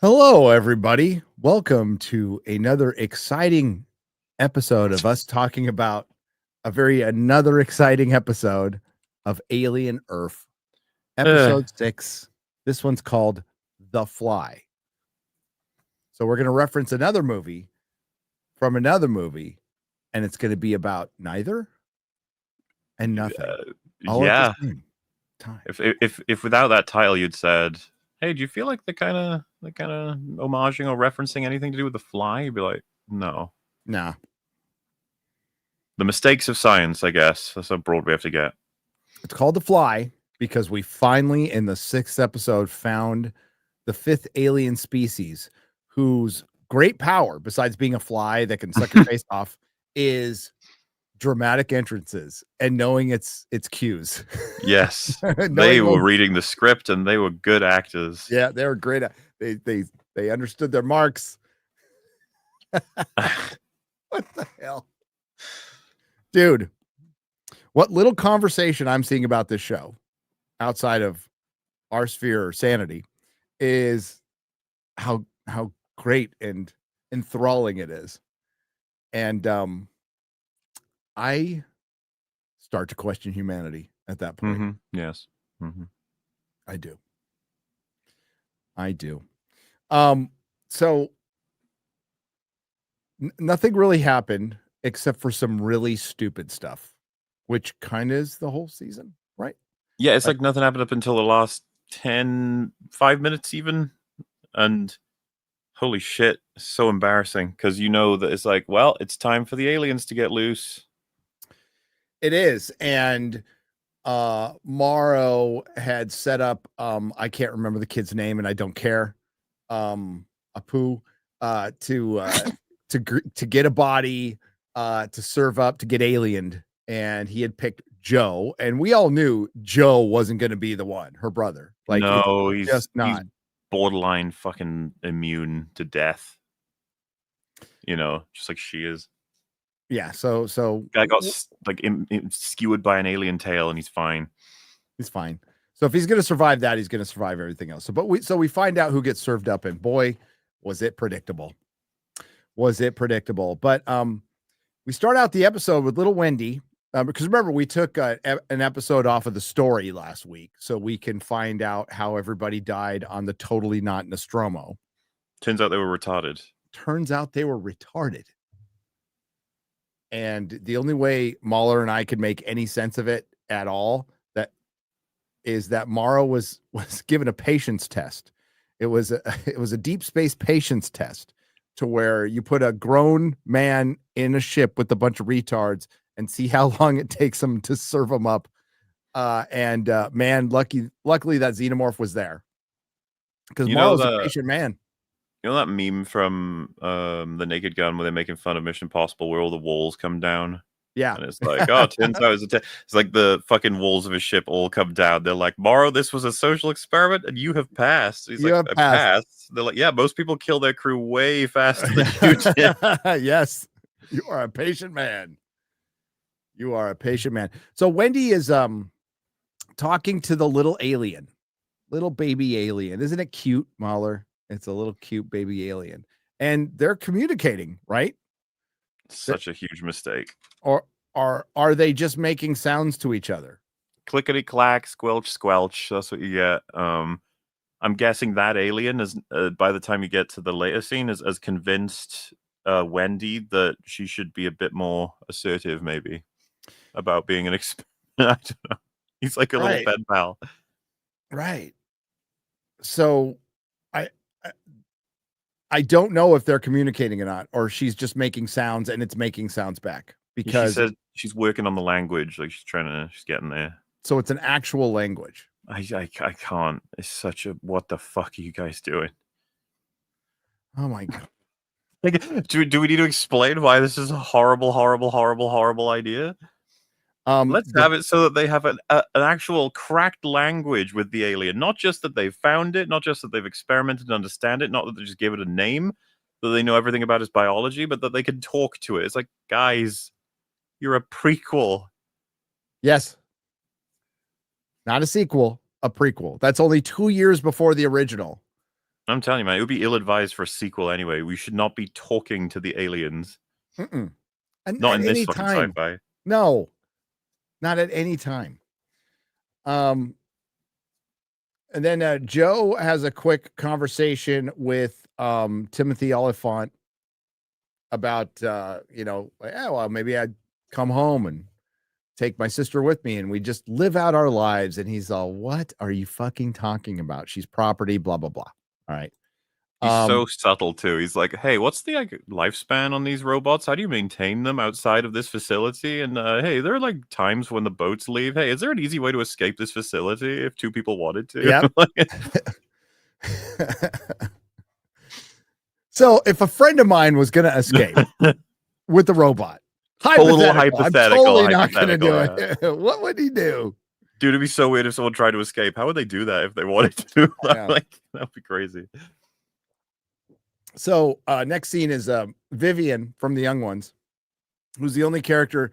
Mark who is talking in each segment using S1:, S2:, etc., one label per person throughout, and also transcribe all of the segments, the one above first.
S1: Hello, everybody. Welcome to another exciting episode of us talking about another exciting episode of Alien Earth, episode 6. This one's called The Fly. So we're going to reference another movie from another movie, and it's going to be about neither and nothing. All at the same time.
S2: If without that title you'd said, "Hey, do you feel like they're kind of homaging or referencing anything to do with The Fly?" You'd be like, "No."
S1: Nah.
S2: The mistakes of science, I guess. That's how broad we have to get.
S1: It's called The Fly because we finally, in the 6th episode, found the 5th alien species whose great power, besides being a fly that can suck your face off, is dramatic entrances and knowing its cues.
S2: Yes. They were reading the script and they were good actors.
S1: Yeah, they were great. They understood their marks. What the hell? Dude, what little conversation I'm seeing about this show outside of our sphere or sanity is how great and enthralling it is. And I start to question humanity at that point.
S2: Mm-hmm. Yes. Mm-hmm.
S1: I do. So nothing really happened except for some really stupid stuff, which kind of is the whole season, right?
S2: Yeah, it's like nothing happened up until the last 5 minutes even. And holy shit, so embarrassing because you know that it's like, well, it's time for the aliens to get loose.
S1: It is. And Marrow had set up, I can't remember the kid's name and I don't care, Apu, to get a body, to serve up, to get aliened. And he had picked Joe, and we all knew Joe wasn't going to be the one, her brother. Like,
S2: no, he's
S1: just not.
S2: He's borderline fucking immune to death. You know, just like she is.
S1: Yeah. So
S2: guy got like skewered by an alien tail, and he's fine.
S1: He's fine. So if he's going to survive that, he's going to survive everything else. So we find out who gets served up, and boy, was it predictable. But we start out the episode with little Wendy, because remember, we took an episode off of the story last week so we can find out how everybody died on the Totally Not Nostromo.
S2: Turns out they were retarded.
S1: And the only way MauLer and I could make any sense of it at all is that Marrow was given a patience test. It was a deep space patience test to where you put a grown man in a ship with a bunch of retards and see how long it takes them to serve them up. Man, luckily that xenomorph was there because Marrow's a patient man.
S2: You know that meme from The Naked Gun where they're making fun of Mission Impossible where all the walls come down?
S1: Yeah.
S2: And it's like, oh, turns out it's like the fucking walls of a ship all come down. They're like, Marrow, this was a social experiment and you have passed. He's like, I passed. They're like, yeah, most people kill their crew way faster than you did.
S1: Yes. You are a patient man. So Wendy is talking to the little baby alien. Isn't it cute, MauLer? It's a little cute baby alien. And they're communicating, right?
S2: Such a huge mistake.
S1: Or are they just making sounds to each other?
S2: Clickety clack, squelch, squelch. That's what you get. I'm guessing that alien is by the time you get to the later scene is convinced Wendy that she should be a bit more assertive, maybe, about being an experiment. I don't know. He's like a little pen pal.
S1: Right. So I don't know if they're communicating or not, or she's just making sounds and it's making sounds back because
S2: she said she's working on the language, like she's getting there.
S1: So it's an actual language.
S2: I can't. It's such a what the fuck are you guys doing?
S1: Oh my god!
S2: Like, do we need to explain why this is a horrible idea? Let's have it so that they have an actual cracked language with the alien. Not just that they've found it, not just that they've experimented and understand it, not that they just give it a name, that they know everything about its biology, but that they can talk to it. It's like, guys, you're a prequel.
S1: Yes. Not a sequel, a prequel. That's only 2 years before the original.
S2: I'm telling you, man, it would be ill-advised for a sequel anyway. We should not be talking to the aliens.
S1: And
S2: Not
S1: at
S2: in this
S1: any
S2: fucking
S1: time.
S2: sci-fi.
S1: No, not at any time. And then Joe has a quick conversation with Timothy Olyphant about well, maybe I'd come home and take my sister with me and we just live out our lives. And he's all, what are you fucking talking about? She's property, blah, blah, blah. All right.
S2: He's so subtle too. He's like, hey, what's the lifespan on these robots? How do you maintain them outside of this facility? And hey, there are like times when the boats leave. Hey, is there an easy way to escape this facility if two people wanted to?
S1: Yep. So if a friend of mine was going to escape with the robot, hypothetical, I'm totally not going to do it. What would he do?
S2: Dude, it'd be so weird if someone tried to escape. How would they do that if they wanted to? Like, that'd be crazy.
S1: So next scene is Vivian from The Young Ones, who's the only character.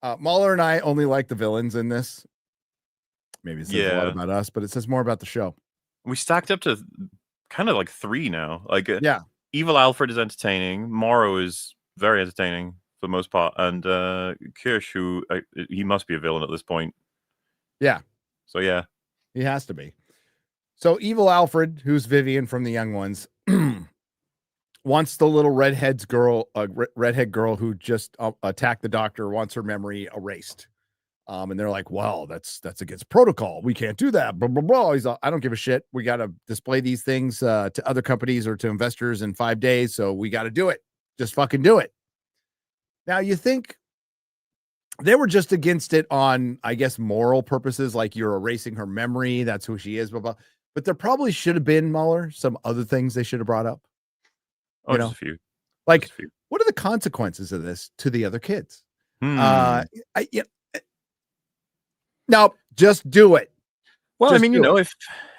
S1: MauLer and I only like the villains in this. Maybe it says a lot about us, but it says more about the show.
S2: We stacked up to kind of like 3 now. Like,
S1: yeah,
S2: Evil Alfred is entertaining. Marrow is very entertaining for the most part, and Kirsch, who he must be a villain at this point.
S1: Yeah.
S2: So yeah,
S1: he has to be. So Evil Alfred, who's Vivian from The Young Ones, wants the little redhead girl who just attacked the doctor, wants her memory erased. And they're like, well, that's against protocol. We can't do that. Blah, blah, blah. He's like, I don't give a shit. We got to display these things to other companies or to investors in 5 days. So we got to do it. Just fucking do it. Now, you think they were just against it on, I guess, moral purposes, like you're erasing her memory. That's who she is, blah, blah. But there probably should have been, MauLer, some other things they should have brought up.
S2: Just a few.
S1: Like, what are the consequences of this to the other kids? No, just do it.
S2: Well, just I mean,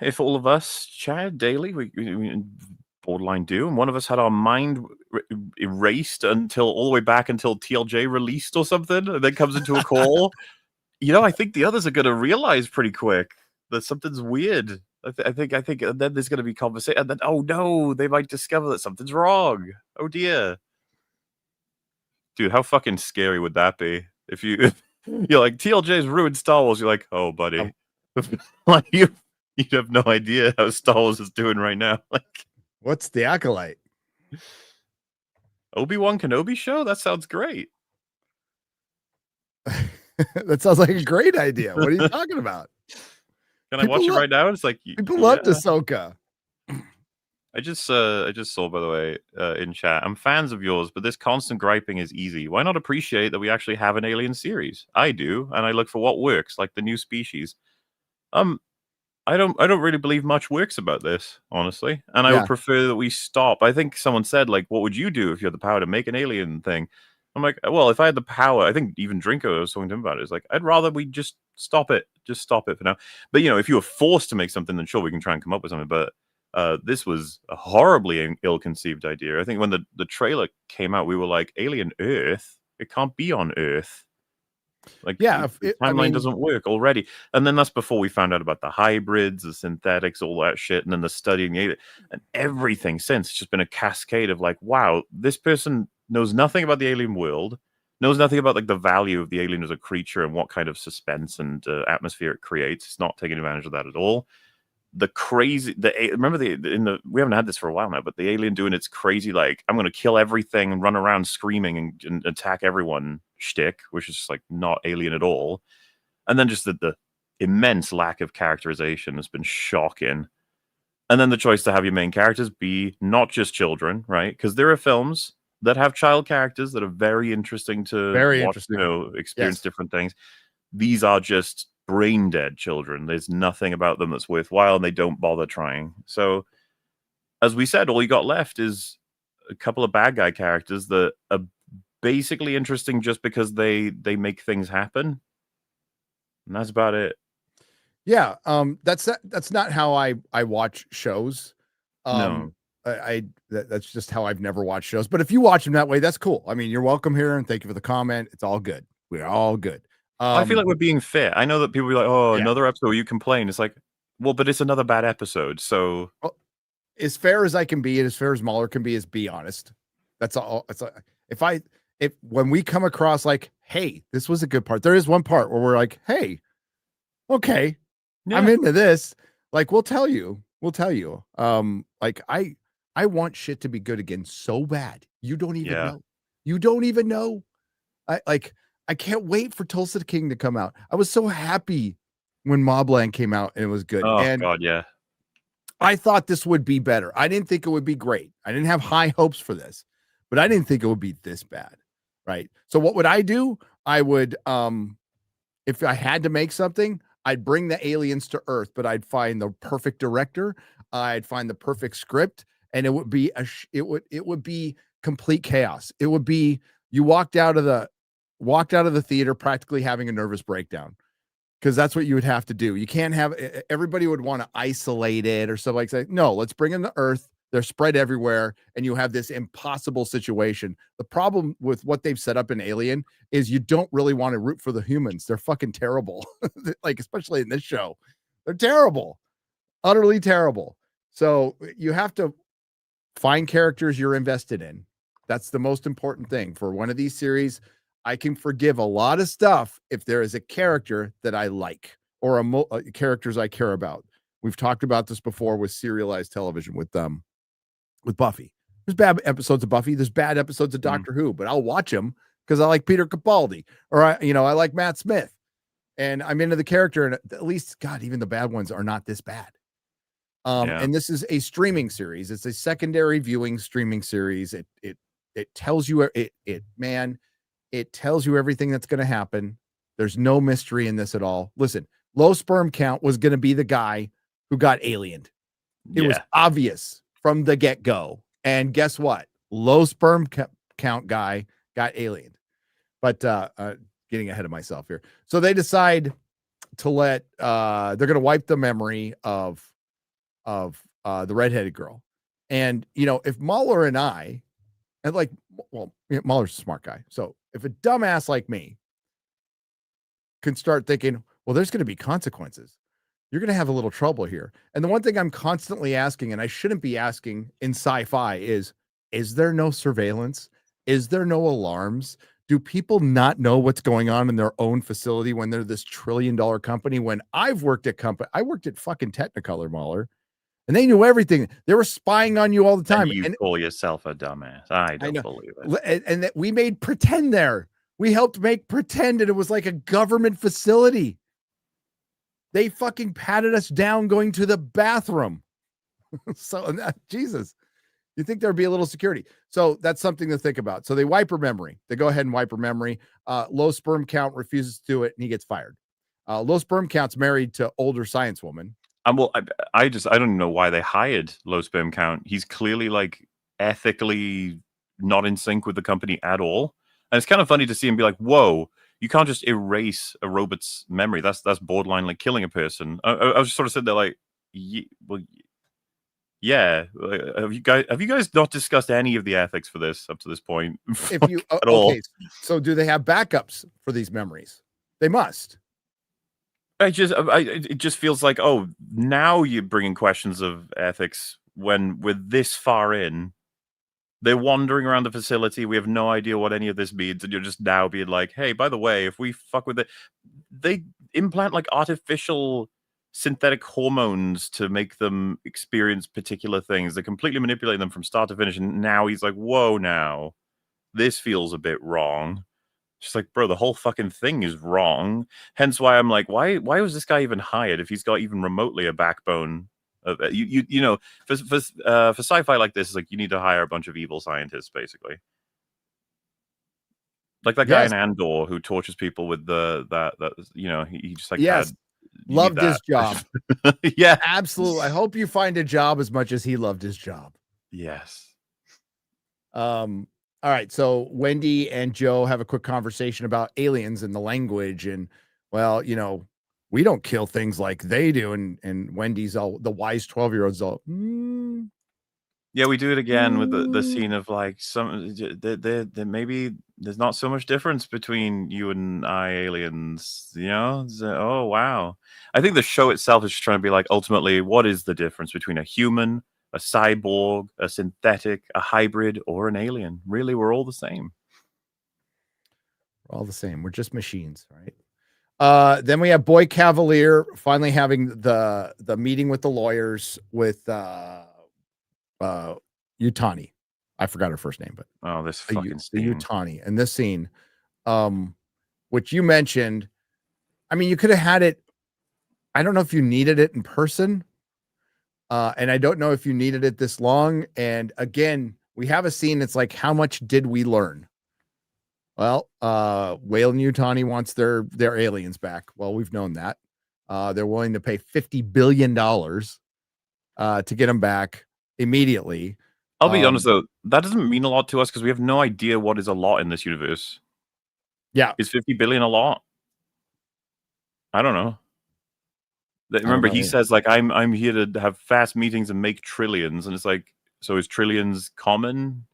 S2: if all of us chat daily, we borderline do, and one of us had our mind erased until all the way back until TLJ released or something, and then comes into a call, I think the others are going to realize pretty quick that something's weird. I think then there's going to be conversation, and then oh no, they might discover that something's wrong. Oh dear, dude, how fucking scary would that be if you're like TLJ's ruined Star Wars? You're like, oh buddy, like you have no idea how Star Wars is doing right now. Like,
S1: what's the Acolyte?
S2: Obi-Wan Kenobi show? That sounds great.
S1: That sounds like a great idea. What are you talking about?
S2: Can I watch it right now? It's like
S1: people love Ahsoka.
S2: I just saw, by the way, in chat, I'm fans of yours, but this constant griping is easy. Why not appreciate that we actually have an alien series? I do, and I look for what works, like the new species. I don't really believe much works about this, honestly, and I would prefer that we stop. I think someone said, like, what would you do if you had the power to make an alien thing? I'm like, well, if I had the power, I think even Drinko, I was talking to him about it, is like, I'd rather we just stop it for now. But if you were forced to make something, then sure, we can try and come up with something. But this was a horribly ill-conceived idea. I think when the trailer came out, we were like, Alien Earth? It can't be on Earth. Like, the timeline doesn't work already. And then that's before we found out about the hybrids, the synthetics, all that shit, and then the studying the alien, and everything since. It's just been a cascade of like, wow, this person knows nothing about the alien world, knows nothing about like the value of the alien as a creature and what kind of suspense and atmosphere it creates. It's not taking advantage of that at all. Remember we haven't had this for a while now, but the alien doing its crazy, like, I'm going to kill everything and run around screaming and attack everyone shtick, which is just like not alien at all. And then just the immense lack of characterization has been shocking. And then the choice to have your main characters be not just children, right? Because there are films that have child characters that are very interesting to watch, experience different things. These are just brain dead children. There's nothing about them that's worthwhile, and they don't bother trying. So, as we said, all you got left is a couple of bad guy characters that are basically interesting just because they make things happen, and that's about it.
S1: Yeah, that's not how I watch shows.
S2: No.
S1: That's just how I've never watched shows. But if you watch them that way, that's cool. I mean, you're welcome here, and thank you for the comment. It's all good. We're all good.
S2: I feel like we're being fair. I know that people be like, "Oh, another episode where you complain." It's like, well, but it's another bad episode. So,
S1: as fair as I can be and as fair as MauLer can be is be honest. That's all. It's like, if when we come across like, hey, this was a good part. There is one part where we're like, hey, okay, I'm into this. Like, we'll tell you. Like I want shit to be good again so bad. You don't even know. You don't even know. I can't wait for Tulsa King to come out. I was so happy when Mobland came out and it was good.
S2: Oh
S1: and
S2: God, yeah.
S1: I thought this would be better. I didn't think it would be great. I didn't have high hopes for this, but I didn't think it would be this bad. Right. So what would I do? I would, if I had to make something, I'd bring the aliens to Earth, but I'd find the perfect director. I'd find the perfect script, and it would be it would be complete chaos. It would be you walked out of the theater practically having a nervous breakdown, because that's what you would have to do. You can't have everybody would want to isolate it or stuff like that. No, let's bring in the Earth. They're spread everywhere, and you have this impossible situation. The problem with what they've set up in Alien is you don't really want to root for the humans. They're fucking terrible. Like, especially in this show, they're terrible, utterly terrible. So you have to find characters you're invested in. That's the most important thing for one of these series. I can forgive a lot of stuff if there is a character that I like or characters I care about. We've talked about this before with serialized television with Buffy. There's bad episodes of Buffy. There's bad episodes of Doctor Who, but I'll watch them because I like Peter Capaldi, or I like Matt Smith, and I'm into the character. And at least, God, even the bad ones are not this bad. And this is a streaming series. It's a secondary viewing streaming series. It tells you it tells you everything that's going to happen. There's no mystery in this at all. Listen, low sperm count was going to be the guy who got aliened. It was obvious from the get-go. And guess what? Low sperm count guy got aliened. But getting ahead of myself here. So they decide to let they're going to wipe the memory of the redheaded girl. And if MauLer and I, and like, well, MauLer's a smart guy. So if a dumbass like me can start thinking, well, there's going to be consequences, you're going to have a little trouble here. And the one thing I'm constantly asking, and I shouldn't be asking in sci-fi, is there no surveillance? Is there no alarms? Do people not know what's going on in their own facility when they're this $1 trillion company? When I've worked at I worked at fucking Technicolor, MauLer, and they knew everything. They were spying on you all the time.
S2: And you call yourself a dumbass. I don't believe
S1: it. And that we made pretend there. We helped make pretend, and it was like a government facility. They fucking patted us down going to the bathroom. So, Jesus, you think there'd be a little security. So that's something to think about. So they wipe her memory. They go ahead and wipe her memory. Low sperm count refuses to do it, and he gets fired. Low sperm count's married to older science woman.
S2: Well, I don't know why they hired low sperm count. He's clearly like ethically not in sync with the company at all. And it's kind of funny to see him be like, whoa, you can't just erase a robot's memory. That's borderline like killing a person. I was just sort of sitting there like, yeah. Have you guys not discussed any of the ethics for this up to this point?
S1: If you at all. So do they have backups for these memories? They must.
S2: It just feels like, oh, now you're bringing questions of ethics when we're this far in. They're wandering around the facility. We have no idea what any of this means. And you're just now being like, hey, by the way, if we fuck with it, they implant like artificial synthetic hormones to make them experience particular things. They completely manipulate them from start to finish. And now he's like, whoa, now this feels a bit wrong. Just like, bro, the whole fucking thing is wrong. Hence why I'm like, why was this guy even hired if he's got even remotely a backbone? You know, for sci-fi like this, is like you need to hire a bunch of evil scientists, basically. Like that guy in Andor who tortures people with that he just like
S1: loved his job.
S2: Yeah,
S1: absolutely. I hope you find a job as much as he loved his job.
S2: Yes.
S1: All right, so Wendy and Joe have a quick conversation about aliens and the language, and well, we don't kill things like they do, and Wendy's all the wise 12-year-old's all.
S2: Yeah, we do it again with the scene of like there maybe there's not so much difference between you and I aliens, oh wow. I think the show itself is just trying to be like, ultimately, what is the difference between a human a cyborg, a synthetic, a hybrid, or an alien. Really, we're all the same.
S1: We're all the same. We're just machines, right? Then we have Boy Cavalier finally having the meeting with the lawyers with Yutani. I forgot her first name, but
S2: this fucking scene.
S1: Yutani. And this scene, which you mentioned, I mean, you could have had it. I don't know if you needed it in person. And I don't know if you needed it this long. And again, we have a scene that's like, how much did we learn? Well, Whale and Yutani wants their aliens back. Well, we've known that. They're willing to pay $50 billion to get them back immediately.
S2: I'll be honest, though, that doesn't mean a lot to us because we have no idea what is a lot in this universe.
S1: Yeah.
S2: Is 50 billion a lot? I don't know. Remember, he says, like, I'm here to have fast meetings and make trillions. And it's like, so is trillions common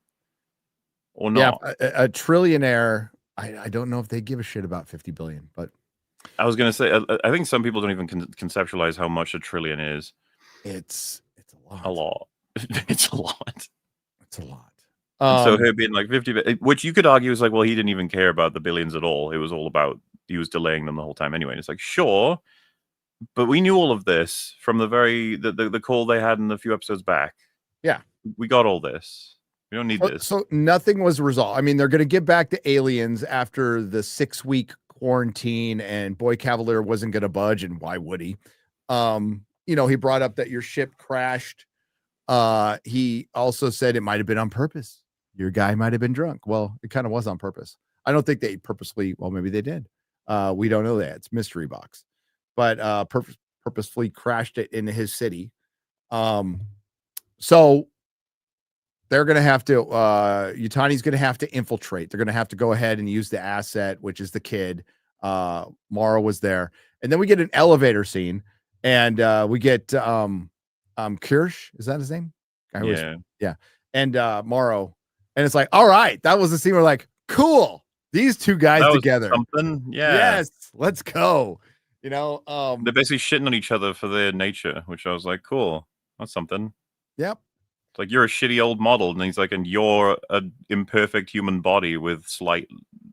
S2: or not?
S1: Yeah, a trillionaire, I don't know if they give a shit about 50 billion, but
S2: I was going to say, I think some people don't even conceptualize how much a trillion is.
S1: It's a lot.
S2: A lot. It's a lot.
S1: It's a lot.
S2: So her being like 50, which you could argue is like, well, he didn't even care about the billions at all. It was all about, he was delaying them the whole time anyway. And it's like, sure. But we knew all of this from the call they had in a few episodes back.
S1: Yeah.
S2: We got all this. We don't need this.
S1: So nothing was resolved. I mean, they're going to get back to aliens after the 6-week quarantine, and Boy Cavalier wasn't going to budge. And why would he? He brought up that your ship crashed. He also said it might have been on purpose. Your guy might have been drunk. Well, it kind of was on purpose. I don't think they purposely, well, maybe they did. We don't know that. It's mystery box. But purposefully crashed it into his city. So they're going to have to, Yutani's going to have to infiltrate. They're going to have to go ahead and use the asset, which is the kid. Marrow was there. And then we get an elevator scene, and we get Kirsch. Is that his name? Yeah. And Marrow. And it's like, all right, that was the scene. We're like, cool. These two guys together.
S2: Something. Yeah.
S1: Yes. Let's go. They're
S2: basically shitting on each other for their nature, which I was like, cool. That's something.
S1: Yep.
S2: It's like, you're a shitty old model. And he's like, and you're an imperfect human body with slight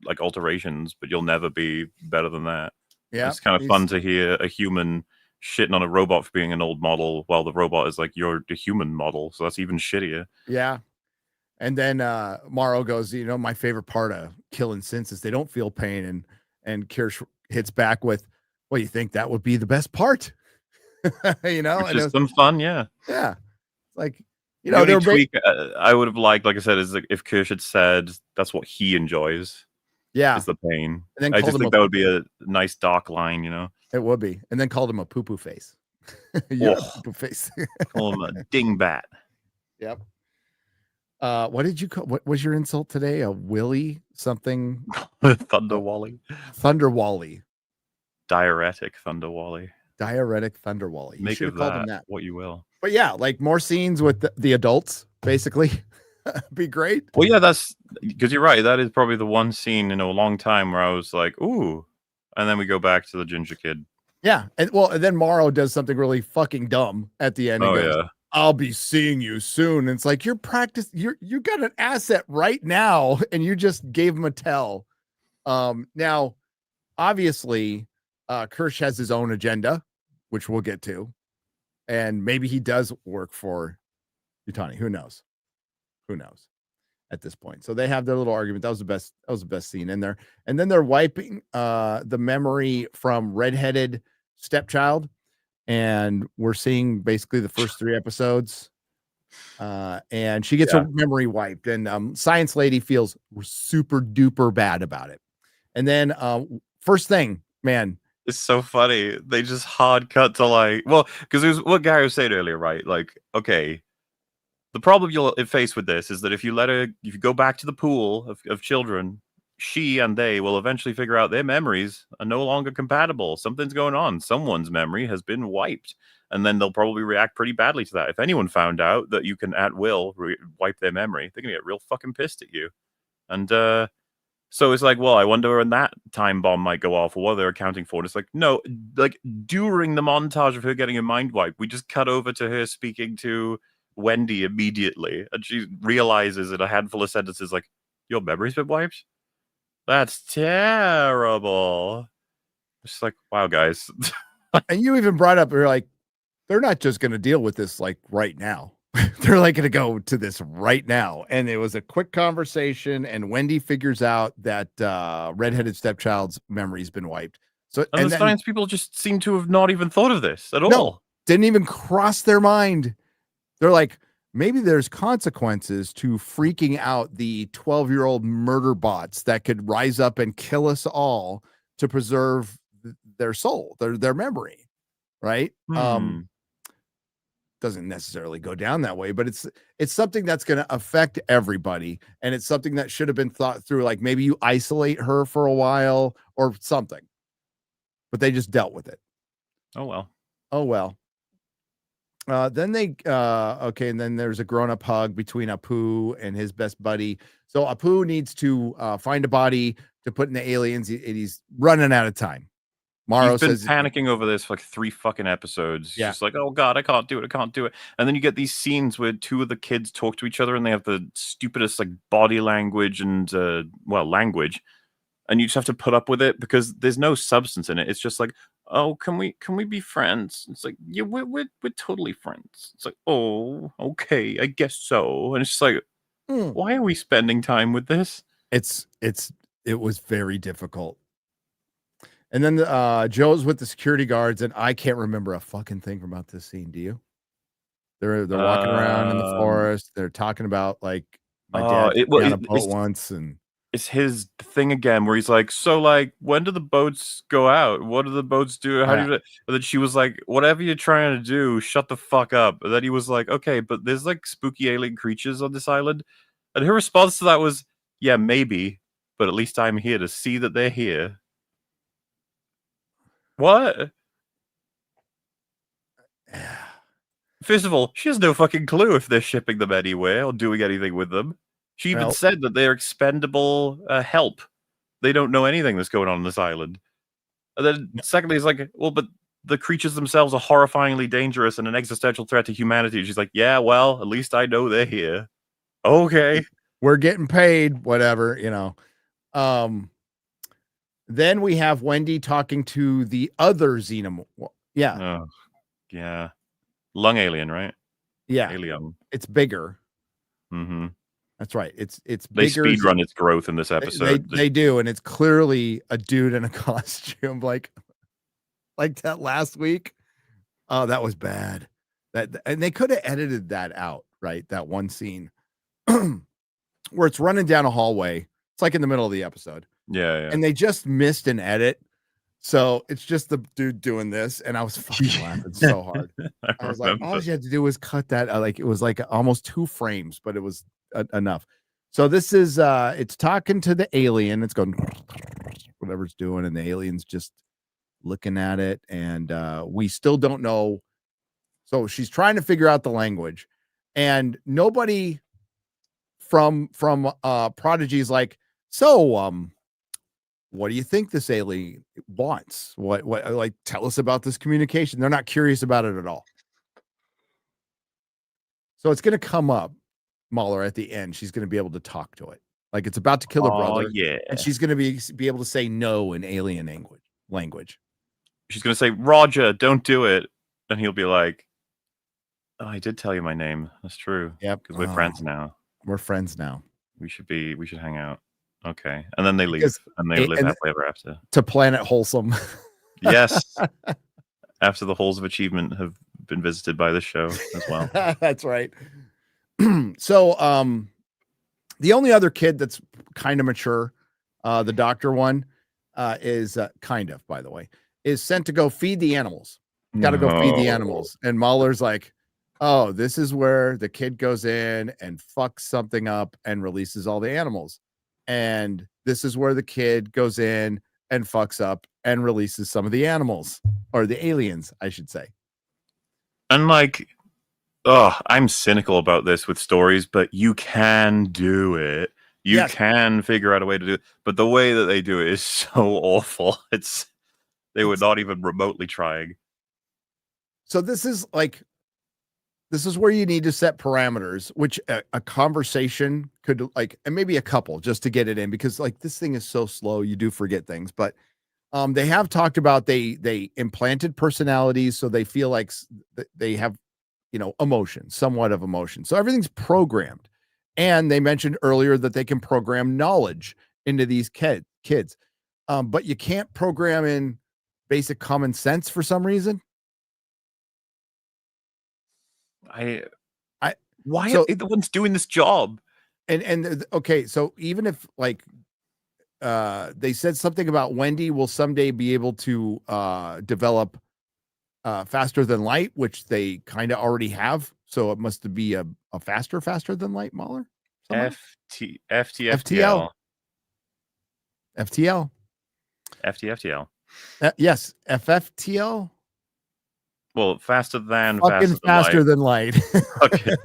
S2: like alterations, but you'll never be better than that. Yeah. It's kind of fun to hear a human shitting on a robot for being an old model while the robot is like, you're the human model. So that's even shittier.
S1: Yeah. And then Marrow goes, my favorite part of killing synths is they don't feel pain. And Kirsch hits back with, well, you think that would be the best part?
S2: Which is some fun. Yeah.
S1: Yeah. Like,
S2: the only tweak I would have liked, like I said, is like if Kirsch had said that's what he enjoys.
S1: Yeah.
S2: Is the pain.
S1: And then
S2: I just think that would be a nice dark line,
S1: It would be. And then called him a poo-poo face. Poo-poo face.
S2: Call him a dingbat.
S1: Yep. What did you call? What was your insult today? A Willy something?
S2: Thunder Wally.
S1: Thunder Wally.
S2: Diuretic Thunder Wally.
S1: Diuretic Thunder Wally. You
S2: should have called him that. What you will.
S1: But yeah, like more scenes with the adults, basically. Be great.
S2: Well, yeah, that's because you're right. That is probably the one scene in a long time where I was like, ooh. And then we go back to the ginger kid.
S1: Yeah. And then Marrow does something really fucking dumb at the end.
S2: Oh,
S1: goes,
S2: yeah.
S1: I'll be seeing you soon. And it's like, you got an asset right now, and you just gave him a tell. Now, obviously, Kirsch has his own agenda, which we'll get to. And maybe he does work for Yutani. Who knows? At this point. So they have their little argument. That was the best scene in there. And then they're wiping the memory from redheaded stepchild. And we're seeing basically the first 3 episodes. And she gets her memory wiped. And Science Lady feels super duper bad about it. And then first thing, man.
S2: It's so funny. They just hard cut to like, well, because it was what Gary was saying earlier, right? Like, okay, the problem you'll face with this is that if you go back to the pool of children, she and they will eventually figure out their memories are no longer compatible. Something's going on. Someone's memory has been wiped. And then they'll probably react pretty badly to that. If anyone found out that you can at will wipe their memory, they're going to get real fucking pissed at you. And so it's like, well, I wonder when that time bomb might go off or what they're accounting for. And it's like, no, like during the montage of her getting her mind wiped, we just cut over to her speaking to Wendy immediately, and she realizes in a handful of sentences, like, your memory's been wiped? That's terrible. It's like, wow, guys.
S1: And you even brought up, you're like, they're not just going to deal with this like right now. They're like going to go to this right now. And it was a quick conversation, and Wendy figures out that redheaded stepchild's memory's been wiped. So
S2: And the
S1: then
S2: science people just seem to have not even thought of this at all.
S1: No, didn't even cross their mind. They're like, maybe there's consequences to freaking out the 12-year-old murder bots that could rise up and kill us all to preserve their soul, their memory, right? Doesn't necessarily go down that way, but it's something that's going to affect everybody, and it's something that should have been thought through. Like maybe you isolate her for a while or something, but they just dealt with it.
S2: Oh well.
S1: Then they okay, and then there's a grown-up hug between Apu and his best buddy. So Apu needs to find a body to put in the aliens. He's running out of time. Marrow
S2: He's been
S1: says
S2: panicking over this for like 3 fucking episodes.
S1: Yeah.
S2: Just like, oh god, I can't do it. And then you get these scenes where 2 of the kids talk to each other, and they have the stupidest like body language and language, and you just have to put up with it because there's no substance in it. It's just like, oh, can we be friends? It's like, yeah, we're totally friends. It's like, oh, okay, I guess so. And it's just like, why are we spending time with this?
S1: It was very difficult. And then Joe's with the security guards, and I can't remember a fucking thing about this scene. Do you? They're walking around in the forest. They're talking about like my dad took me on a boat once, and
S2: it's his thing again where he's like, so like, when do the boats go out? What do the boats do? How do you? And then she was like, whatever you're trying to do, shut the fuck up. And then he was like, okay, but there's like spooky alien creatures on this island. And her response to that was, yeah, maybe, but at least I'm here to see that they're here. What? First of all, she has no fucking clue if they're shipping them anywhere or doing anything with them. She even said that they're expendable help. They don't know anything that's going on this island. And then secondly, it's like, well, but the creatures themselves are horrifyingly dangerous and an existential threat to humanity. She's like, yeah, well, at least I know they're here. Okay.
S1: We're getting paid, whatever, you know. Then we have Wendy talking to the other xenomorph. Yeah.
S2: Oh, yeah. Lung alien, right?
S1: Yeah.
S2: Alien.
S1: It's bigger.
S2: Mm-hmm.
S1: That's right. It's
S2: they
S1: bigger.
S2: They speedrun its growth in this episode.
S1: They do, and it's clearly a dude in a costume, like that last week. Oh, that was bad. And they could have edited that out, right? That one scene where it's running down a hallway. It's like in the middle of the episode.
S2: Yeah.
S1: And they just missed an edit. So it's just the dude doing this, and I was fucking laughing so hard. I was like, all you had to do was cut that. Like it was like almost 2 frames, but it was enough. So this is it's talking to the alien. It's going whatever it's doing, and the alien's just looking at it, and we still don't know. So she's trying to figure out the language, and nobody from Prodigy's like, so what do you think this alien wants? What like tell us about this communication. They're not curious about it at all. So it's going to come up, MauLer, at the end. She's going to be able to talk to it. Like it's about to kill her brother.
S2: Yeah.
S1: And she's going to be able to say no in alien language.
S2: She's going to say, Roger, don't do it. And he'll be like, oh, I did tell you my name. That's true.
S1: Yep.
S2: Because we're friends now.
S1: We're friends now.
S2: We should hang out. Okay. And then they leave, and they live happily ever after.
S1: To Planet Wholesome.
S2: Yes. After the holes of achievement have been visited by the show as well.
S1: That's right. So the only other kid that's kind of mature, the doctor one, is kind of, by the way, is sent to go feed the animals. Got to go feed the animals. And MauLer's like, oh, this is where the kid goes in and fucks something up and releases all the animals. And this is where the kid goes in and fucks up and releases some of the animals, or the aliens, I should say.
S2: And like, I'm cynical about this with stories, but you can do it. You can figure out a way to do it. But the way that they do it is so awful. They were not even remotely trying.
S1: So this is like this is where you need to set parameters, which a conversation could like, and maybe a couple just to get it in, because like this thing is so slow, you do forget things. But they have talked about they implanted personalities, so they feel like they have, emotion, somewhat of emotion. So everything's programmed. And they mentioned earlier that they can program knowledge into these kids. But you can't program in basic common sense for some reason.
S2: Why are they the ones doing this job?
S1: And okay, so even if like they said something about Wendy will someday be able to develop faster than light, which they kind of already have. So it must be a faster than light MauLer.
S2: FTL.
S1: Yes, FFTL.
S2: Well, faster than
S1: faster than light.
S2: Okay.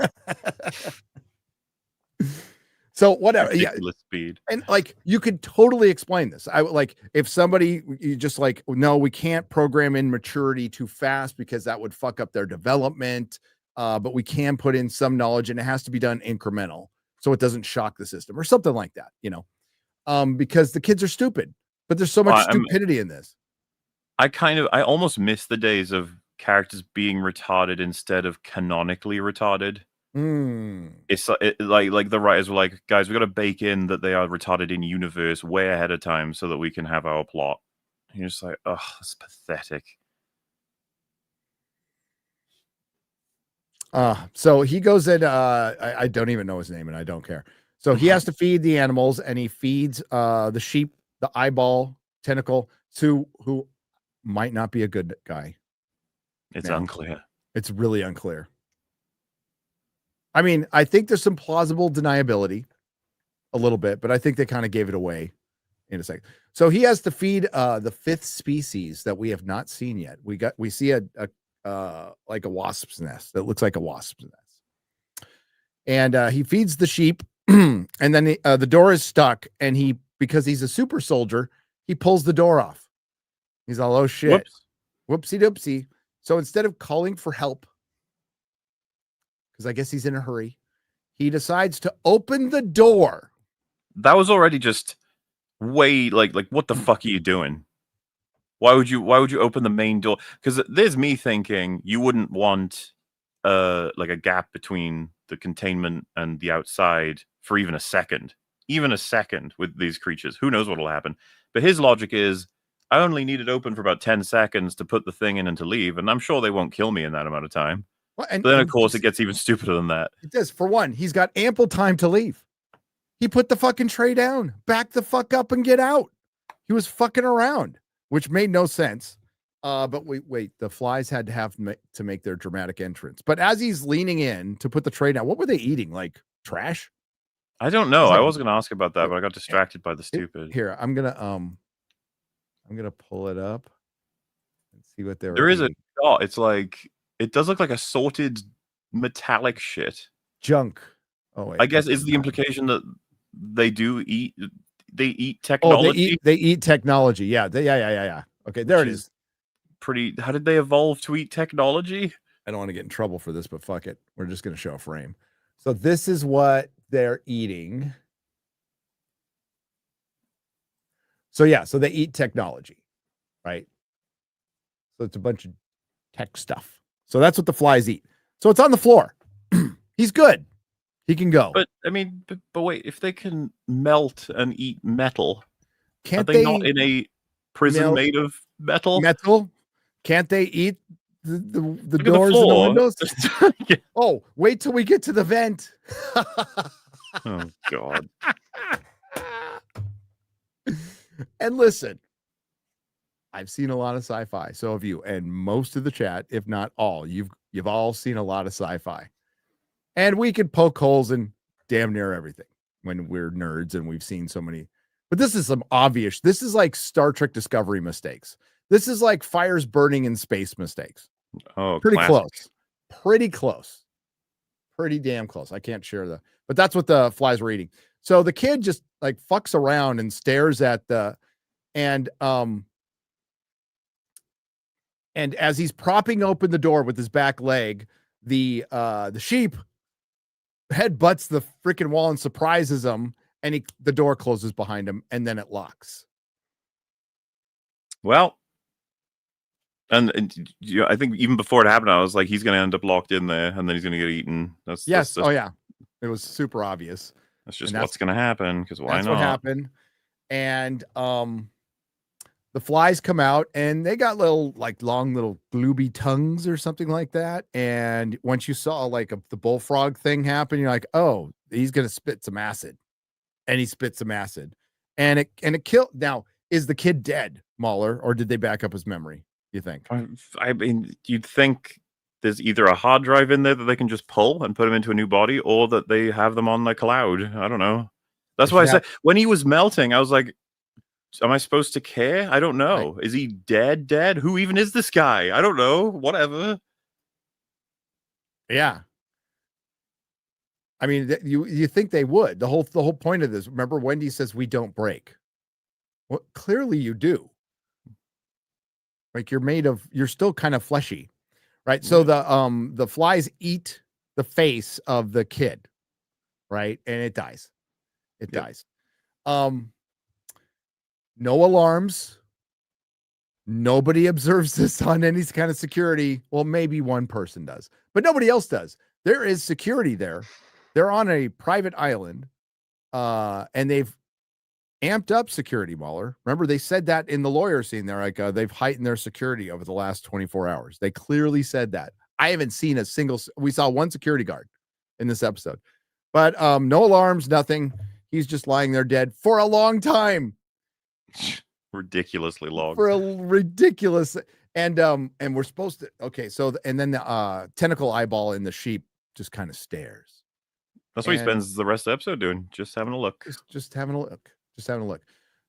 S1: So whatever,
S2: ridiculous speed.
S1: And like you could totally explain this. I would like if somebody you just like, no, we can't program in maturity too fast because that would fuck up their development. But we can put in some knowledge, and it has to be done incremental so it doesn't shock the system or something like that. Because the kids are stupid, but there's so much stupidity in this.
S2: I almost miss the days of characters being retarded instead of canonically retarded. It's like the writers were like, guys, we got to bake in that they are retarded in universe way ahead of time so that we can have our plot. And you're just like, oh, that's pathetic.
S1: So he goes in, I don't even know his name and I don't care. So he has to feed the animals, and he feeds the sheep, the eyeball tentacle, who might not be a good guy.
S2: It's unclear.
S1: It's really unclear. I mean, I think there's some plausible deniability a little bit, but I think they kind of gave it away in a second. So he has to feed the fifth species that we have not seen yet. We see a like a wasp's nest that looks like a wasp's nest. And he feeds the sheep, and then the door is stuck, and because he's a super soldier, he pulls the door off. He's all, oh shit. Whoopsie doopsie. So instead of calling for help, because I guess he's in a hurry, he decides to open the door.
S2: That was already just way like what the fuck are you doing? Why would you open the main door? Because there's me thinking you wouldn't want like a gap between the containment and the outside for even a second with these creatures. Who knows what'll happen? But his logic is, I only need it open for about 10 seconds to put the thing in and to leave, and I'm sure they won't kill me in that amount of time. Well, but then, of course, it gets even stupider than that.
S1: It does. For one, he's got ample time to leave. He put the fucking tray down, back the fuck up, and get out. He was fucking around, which made no sense. But wait, the flies had to make their dramatic entrance. But as he's leaning in to put the tray down, what were they eating? Like trash?
S2: I don't know. I was going to ask about that, but I got distracted by the stupid.
S1: Here, I'm gonna pull it up and see what they're.
S2: There is a shot. It's like. It does look like assorted metallic shit.
S1: Junk. Oh, wait.
S2: I guess is the implication that they do eat. They eat technology.
S1: Oh, they eat technology. Yeah. Yeah. Okay, there it is.
S2: Pretty. How did they evolve to eat technology?
S1: I don't want to get in trouble for this, but fuck it. We're just going to show a frame. So this is what they're eating. So yeah. So they eat technology, right? So it's a bunch of tech stuff. So that's what the flies eat. So it's on the floor. He's good. He can go.
S2: But I mean, but wait, if they can melt and eat metal,
S1: can't
S2: they not in a prison made of metal?
S1: Metal? Can't they eat the doors and the windows? Yeah. Oh, wait till we get to the vent.
S2: Oh God.
S1: And listen, I've seen a lot of sci-fi. So have you, and most of the chat, if not all, you've all seen a lot of sci-fi, and we could poke holes in damn near everything when we're nerds and we've seen so many. But this is some obvious. This is like Star Trek Discovery mistakes. This is like fires burning in space mistakes.
S2: Oh,
S1: pretty close. Pretty close. Pretty damn close. I can't share but that's what the flies were eating. So the kid just like fucks around and stares at and as he's propping open the door with his back leg, the sheep head butts the freaking wall and surprises him, and the door closes behind him, and then it locks.
S2: Well, and I think even before it happened, I was like, he's going to end up locked in there, and then he's going to get eaten.
S1: That's oh yeah, it was super obvious.
S2: That's just what's going to happen, because why not?
S1: That's what happened. And the flies come out, and they got little, like, long little glooby tongues or something like that. And once you saw like the bullfrog thing happen, you're like, oh, he's gonna spit some acid. And he spit some acid, and it killed. Now, is the kid dead, MauLer, or did they back up his memory, you think?
S2: I mean, you'd think there's either a hard drive in there that they can just pull and put him into a new body, or that they have them on the cloud. I don't know. That's why I said when he was melting, I was like, am I supposed to care? I don't know. Right. Is he dead? Who even is this guy? I don't know. Whatever.
S1: Yeah. I mean, you think they would. The whole point of this, remember, Wendy says we don't break. Well, clearly you do. Like, you're still kind of fleshy, right? So the flies eat the face of the kid, right? And it dies. It dies. No alarms. Nobody observes this on any kind of security. Well, maybe one person does, but nobody else does. There is security there. They're on a private island, and they've amped up security, MauLer. Remember, they said that in the lawyer scene. They're like, they've heightened their security over the last 24 hours. They clearly said that. I haven't seen we saw one security guard in this episode, but no alarms, nothing. He's just lying there dead for a long time.
S2: Ridiculously long.
S1: For a ridiculous. And we're supposed to, okay. So, and then the tentacle eyeball in the sheep just kind of stares.
S2: That's what he spends the rest of the episode doing. Just having a look.
S1: Just having a look.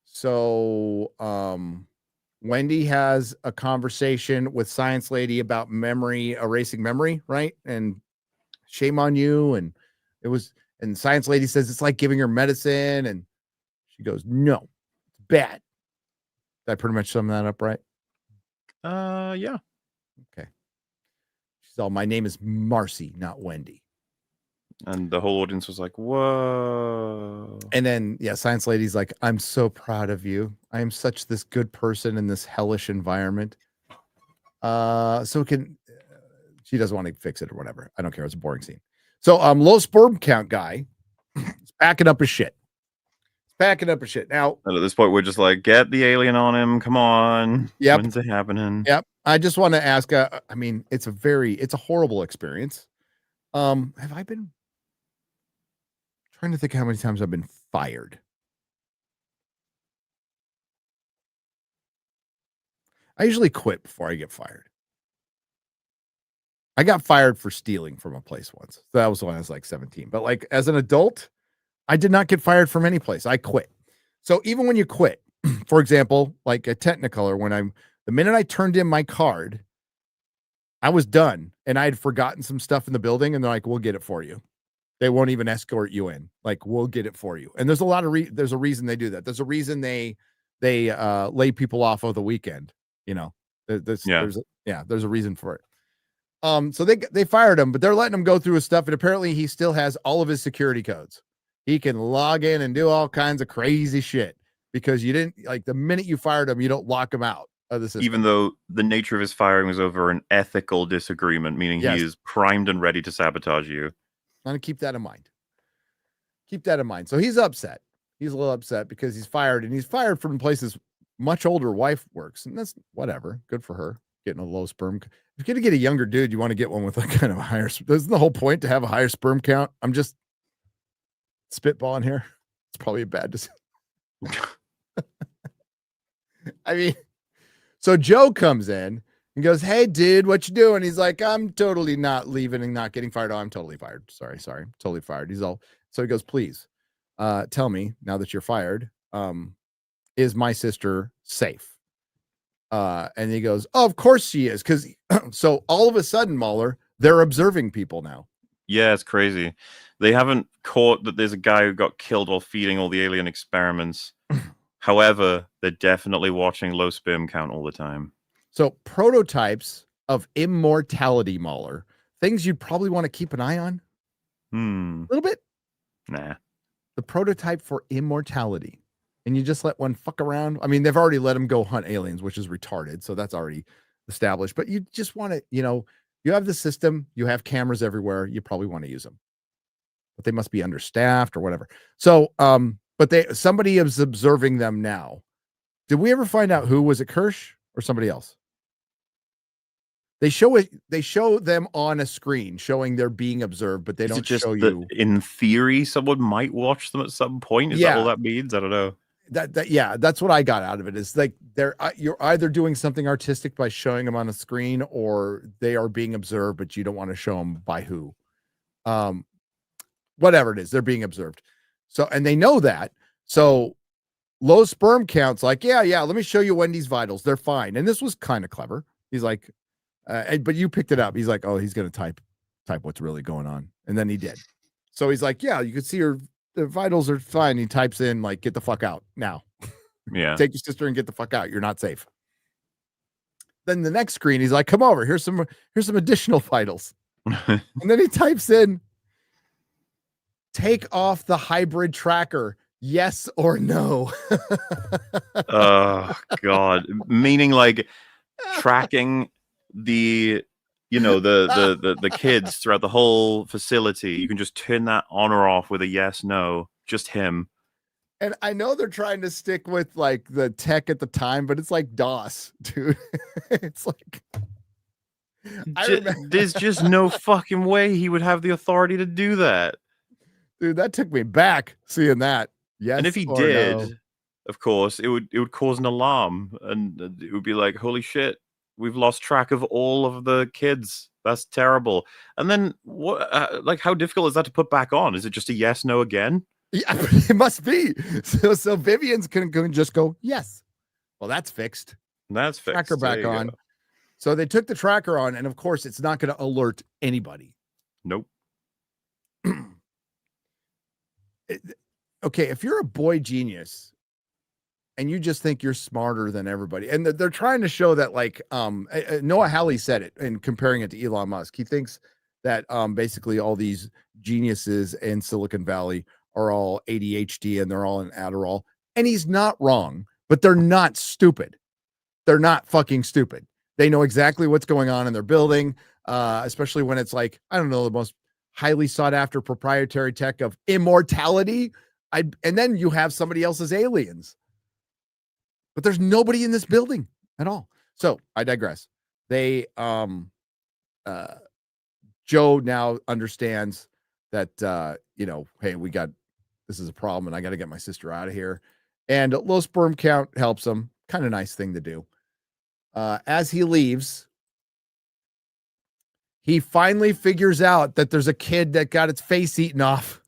S1: So, Wendy has a conversation with Science Lady about erasing memory, right? And shame on you. And Science Lady says it's like giving her medicine. And she goes, no, it's bad. Did I pretty much sum that up right?
S2: Yeah.
S1: Okay. She's all, my name is Marcy, not Wendy.
S2: And the whole audience was like, whoa.
S1: And then, Science Lady's like, I'm so proud of you. I am such this good person in this hellish environment. So she doesn't want to fix it or whatever. I don't care. It's a boring scene. So, low sperm count guy is backing up his shit. Now,
S2: and at this point, we're just like, get the alien on him. Come on.
S1: Yep.
S2: When's it happening?
S1: Yep. I just want to ask, I mean, it's a horrible experience. Have I been trying to think how many times I've been fired? I usually quit before I get fired. I got fired for stealing from a place once. So that was when I was like 17. But like as an adult, I did not get fired from any place. I quit. So even when you quit, for example, like a Technicolor, the minute I turned in my card, I was done, and I had forgotten some stuff in the building, and they're like, we'll get it for you. They won't even escort you in. Like, we'll get it for you. And there's a lot of there's a reason they do that. There's a reason they lay people off of the weekend. You know, there's a reason for it. So they fired him, but they're letting him go through his stuff, and apparently he still has all of his security codes. He can log in and do all kinds of crazy shit because you didn't, like, the minute you fired him, you don't lock him out of the system.
S2: Even though the nature of his firing was over an ethical disagreement, meaning he is primed and ready to sabotage you.
S1: I'm going to keep that in mind. So he's upset. He's a little upset because he's fired, and he's fired from places much older wife works, and that's whatever. Good for her, getting a low sperm. If you're going to get a younger dude, you want to get one with a kind of a higher. Isn't the whole point to have a higher sperm count? I'm just spitballing here. It's probably a bad decision. I mean, so Joe comes in and goes, hey, dude, what you doing? He's like, I'm totally not leaving and not getting fired. Oh, I'm totally fired. Sorry. Totally fired. So he goes, please tell me, now that you're fired, is my sister safe? And he goes, oh, of course she is. Because so all of a sudden, MauLer, they're observing people now.
S2: Yeah, it's crazy. They haven't caught that there's a guy who got killed while feeding all the alien experiments. However, they're definitely watching low sperm count all the time.
S1: So prototypes of immortality, MauLer, things you'd probably want to keep an eye on. A little bit.
S2: Nah.
S1: The prototype for immortality. And you just let one fuck around. I mean, they've already let him go hunt aliens, which is retarded. So that's already established. But you just want to, you have the system, you have cameras everywhere. You probably want to use them. But they must be understaffed or whatever. So, but somebody is observing them now. Did we ever find out who? Was it Kirsch or somebody else? They show them on a screen showing they're being observed, but they don't show you.
S2: In theory, someone might watch them at some point. Is that all that means? I don't know.
S1: That's what I got out of it. Is like you're either doing something artistic by showing them on a screen, or they are being observed, but you don't want to show them by who. Whatever it is, they're being observed. So, and they know that. So low sperm counts, like, yeah, let me show you Wendy's vitals. They're fine. And this was kind of clever. He's like, but you picked it up. He's like, oh, he's going to type what's really going on. And then he did. So he's like, yeah, you can see the vitals are fine. He types in like, get the fuck out now.
S2: Yeah.
S1: Take your sister and get the fuck out. You're not safe. Then the next screen, he's like, come over. Here's some additional vitals. And then he types in, take off the hybrid tracker. Yes or no.
S2: Oh God. Meaning like tracking the kids throughout the whole facility. You can just turn that on or off with a yes, no, just him.
S1: And I know they're trying to stick with like the tech at the time, but it's like DOS, dude. It's like
S2: there's just no fucking way he would have the authority to do that.
S1: Dude, that took me back seeing that. Yes.
S2: And if he did, of course, it would cause an alarm, and it would be like, holy shit, we've lost track of all of the kids. That's terrible. And then what? How difficult is that to put back on? Is it just a yes, no again?
S1: Yeah, it must be. So Vivian's can just go yes. Well, that's fixed.
S2: That's fixed.
S1: Tracker back on. Go. So they took the tracker on, and of course, it's not going to alert anybody.
S2: Nope.
S1: Okay, if you're a boy genius and you just think you're smarter than everybody, and they're trying to show that, like, Noah Hawley said it and comparing it to Elon Musk. He thinks that basically all these geniuses in Silicon Valley are all ADHD and they're all in Adderall. And he's not wrong, but they're not stupid. They're not fucking stupid. They know exactly what's going on in their building, especially when it's like, I don't know, the most highly sought after proprietary tech of immortality. And then you have somebody else's aliens. But there's nobody in this building at all. So I digress. They Joe now understands that hey, this is a problem and I got to get my sister out of here. And low sperm count helps him. Kind of nice thing to do. As he leaves, he finally figures out that there's a kid that got its face eaten off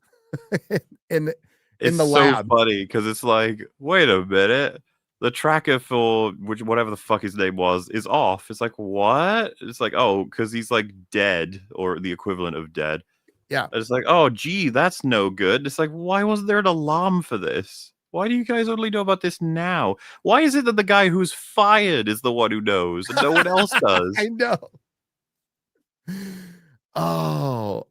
S1: in the lab.
S2: It's so funny because it's like, wait a minute, the tracker for whatever the fuck his name was is off. It's like, what? It's like, oh, because he's like dead or the equivalent of dead.
S1: Yeah.
S2: It's like, oh, gee, that's no good. It's like, why wasn't there an alarm for this? Why do you guys only know about this now? Why is it that the guy who's fired is the one who knows and no one else does?
S1: I know. Oh,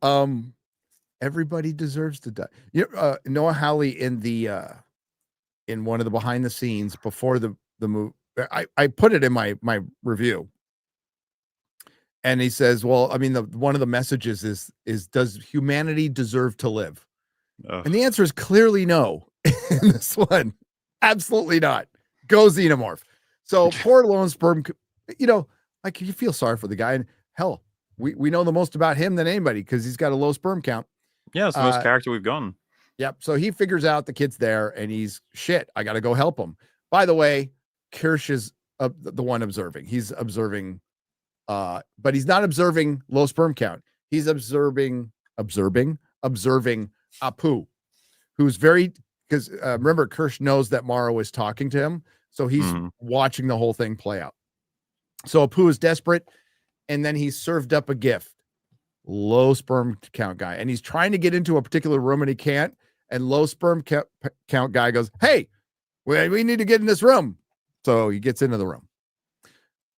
S1: everybody deserves to die. Noah Hawley in one of the behind the scenes before the move, I put it in my review. And he says, well, I mean, one of the messages is does humanity deserve to live?
S2: Ugh.
S1: And the answer is clearly no. In this one, absolutely not. Go xenomorph. So poor lone sperm, like you feel sorry for the guy. And hell, we know the most about him than anybody because he's got a low sperm count.
S2: Yeah, it's the most character we've gotten.
S1: Yep. So he figures out the kid's there and he's shit. I got to go help him. By the way, Kirsch is the one observing. He's observing, but he's not observing low sperm count. He's observing Apu, who's very, because remember, Kirsch knows that Marrow is talking to him. So he's watching the whole thing play out. So Apu is desperate. And then he's served up a gift. Low sperm count guy. And he's trying to get into a particular room and he can't. And low sperm count guy goes, hey, we need to get in this room. So he gets into the room.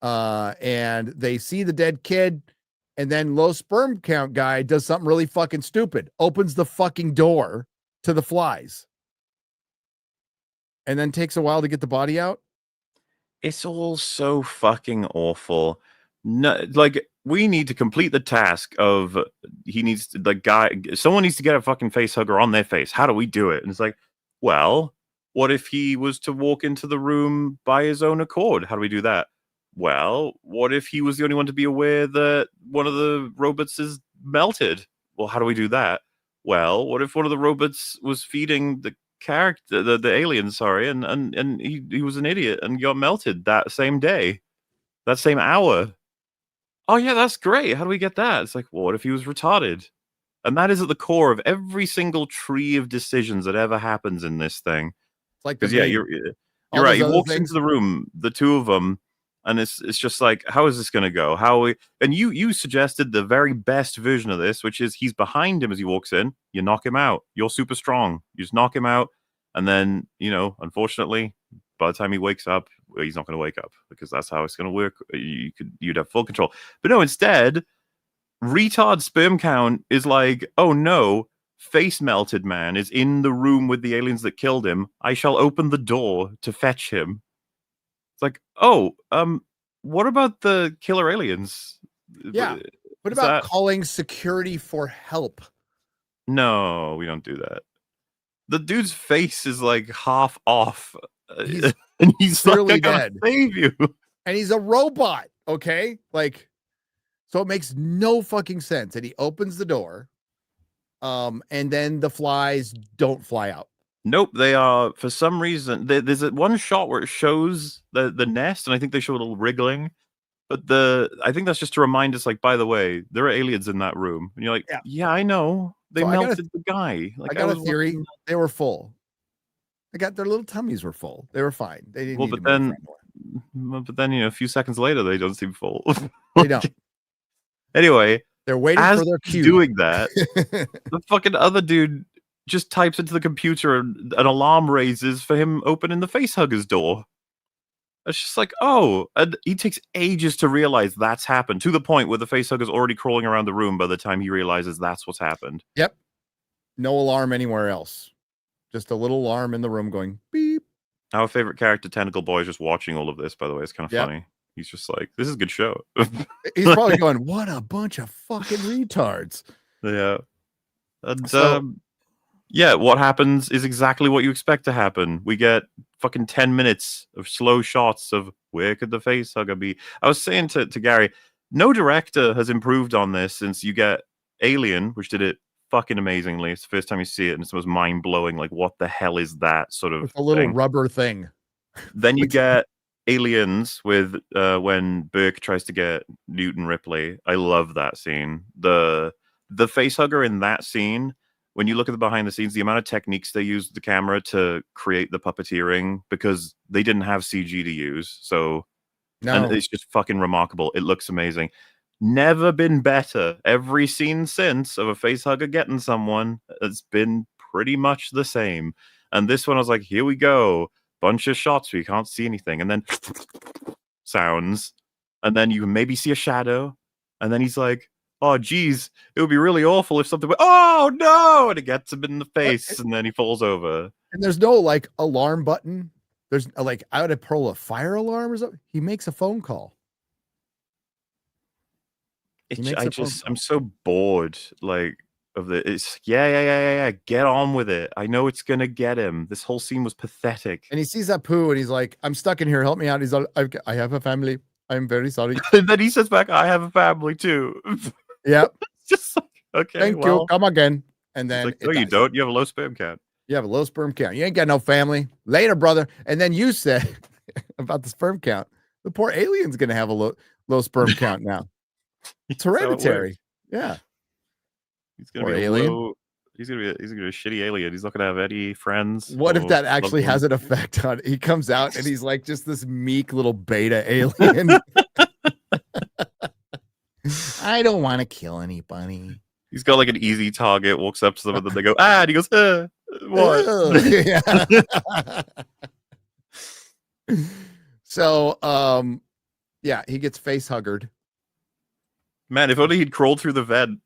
S1: And they see the dead kid. And then low sperm count guy does something really fucking stupid. Opens the fucking door to the flies. And then takes a while to get the body out.
S2: It's all so fucking awful. No, like, we need to complete the task of someone needs to get a fucking face hugger on their face. How do we do it? And it's like, well, what if he was to walk into the room by his own accord? How do we do that? Well, what if he was the only one to be aware that one of the robots is melted? Well, how do we do that? Well, what if one of the robots was feeding the character, the alien, sorry, and he was an idiot and got melted that same day, that same hour? Oh yeah, that's great. How do we get that? It's like, well, what if he was retarded? And that is at the core of every single tree of decisions that ever happens in this thing.
S1: It's like
S2: Because you're right. He walks into the room, the two of them, and it's just like, how is this going to go? And you suggested the very best version of this, which is he's behind him as he walks in. You knock him out. You're super strong. You just knock him out, and then unfortunately, by the time he wakes up, he's not going to wake up because that's how it's going to work. You'd have full control, but no. Instead, retard sperm count is like, oh no, face melted man is in the room with the aliens that killed him. I shall open the door to fetch him. It's like, oh, what about the killer aliens?
S1: Yeah. What about calling security for help?
S2: No, we don't do that. The dude's face is like half off. And he's
S1: clearly
S2: like, I gotta save you.
S1: And he's a robot, okay? Like, so it makes no fucking sense. And he opens the door, and then the flies don't fly out.
S2: Nope, they are, for some reason, there's one shot where it shows the nest, and I think they show a little wriggling. But I think that's just to remind us, like, by the way, there are aliens in that room. And you're like, yeah I know. They melted the guy. Like,
S1: I got a theory. They were full. Their little tummies were full. They were fine. They didn't need to move.
S2: But then, a few seconds later, they don't seem full.
S1: They don't.
S2: Anyway,
S1: they're waiting for their cue.
S2: Doing that, the fucking other dude just types into the computer and an alarm raises for him opening the facehugger's door. It's just like, oh, and he takes ages to realize that's happened, to the point where the facehugger's already crawling around the room by the time he realizes that's what's happened.
S1: Yep. No alarm anywhere else. Just a little alarm in the room going beep.
S2: Our favorite character, Tentacle Boy, is just watching all of this, by the way. It's kind of funny. He's just like, this is a good show.
S1: He's probably going, what a bunch of fucking retards.
S2: Yeah. And what happens is exactly what you expect to happen. We get fucking 10 minutes of slow shots of where could the facehugger be? I was saying to Gary, no director has improved on this since you get Alien, which did it fucking amazingly. It's the first time you see it, and it's the most mind-blowing. Like, what the hell is that sort of
S1: a little rubber thing?
S2: Then you get Aliens with when Burke tries to get Newton Ripley. I love that scene. The facehugger in that scene, when you look at the behind the scenes, the amount of techniques they used with the camera to create the puppeteering, because they didn't have CG to use. So and it's just fucking remarkable. It looks amazing. Never been better. Every scene since of a facehugger getting someone has been pretty much the same. And this one, I was like, here we go. Bunch of shots where you can't see anything. And then sounds. And then you can maybe see a shadow. And then he's like, oh, geez, it would be really awful if something went, oh, no! And it gets him in the face. And then he falls over.
S1: And there's no, like, alarm button. There's, like, I would have pulled a fire alarm or something. He makes a phone call.
S2: I'm so bored, like, of the. It's yeah. Get on with it. I know it's gonna get him. This whole scene was pathetic.
S1: And he sees that poo, and he's like, "I'm stuck in here. Help me out." He's like, "I have a family. I'm very sorry."
S2: And then he says back, "I have a family too."
S1: Yep.
S2: Just like, okay,
S1: thank you. Come again. And then
S2: like, no, you don't. You have a low sperm count.
S1: You have a low sperm count. You ain't got no family. Later, brother. And then you said about the sperm count. The poor alien's gonna have a low sperm count now. It's hereditary. Yeah.
S2: He's gonna be alien. He's gonna be a shitty alien. He's not gonna have any friends.
S1: What if that actually has an effect on it? He comes out and he's like just this meek little beta alien. I don't want to kill anybody.
S2: He's got like an easy target, walks up to them, and then they go, and he goes, what?
S1: Yeah. So, yeah, he gets face huggered.
S2: Man, if only he'd crawled through the vent.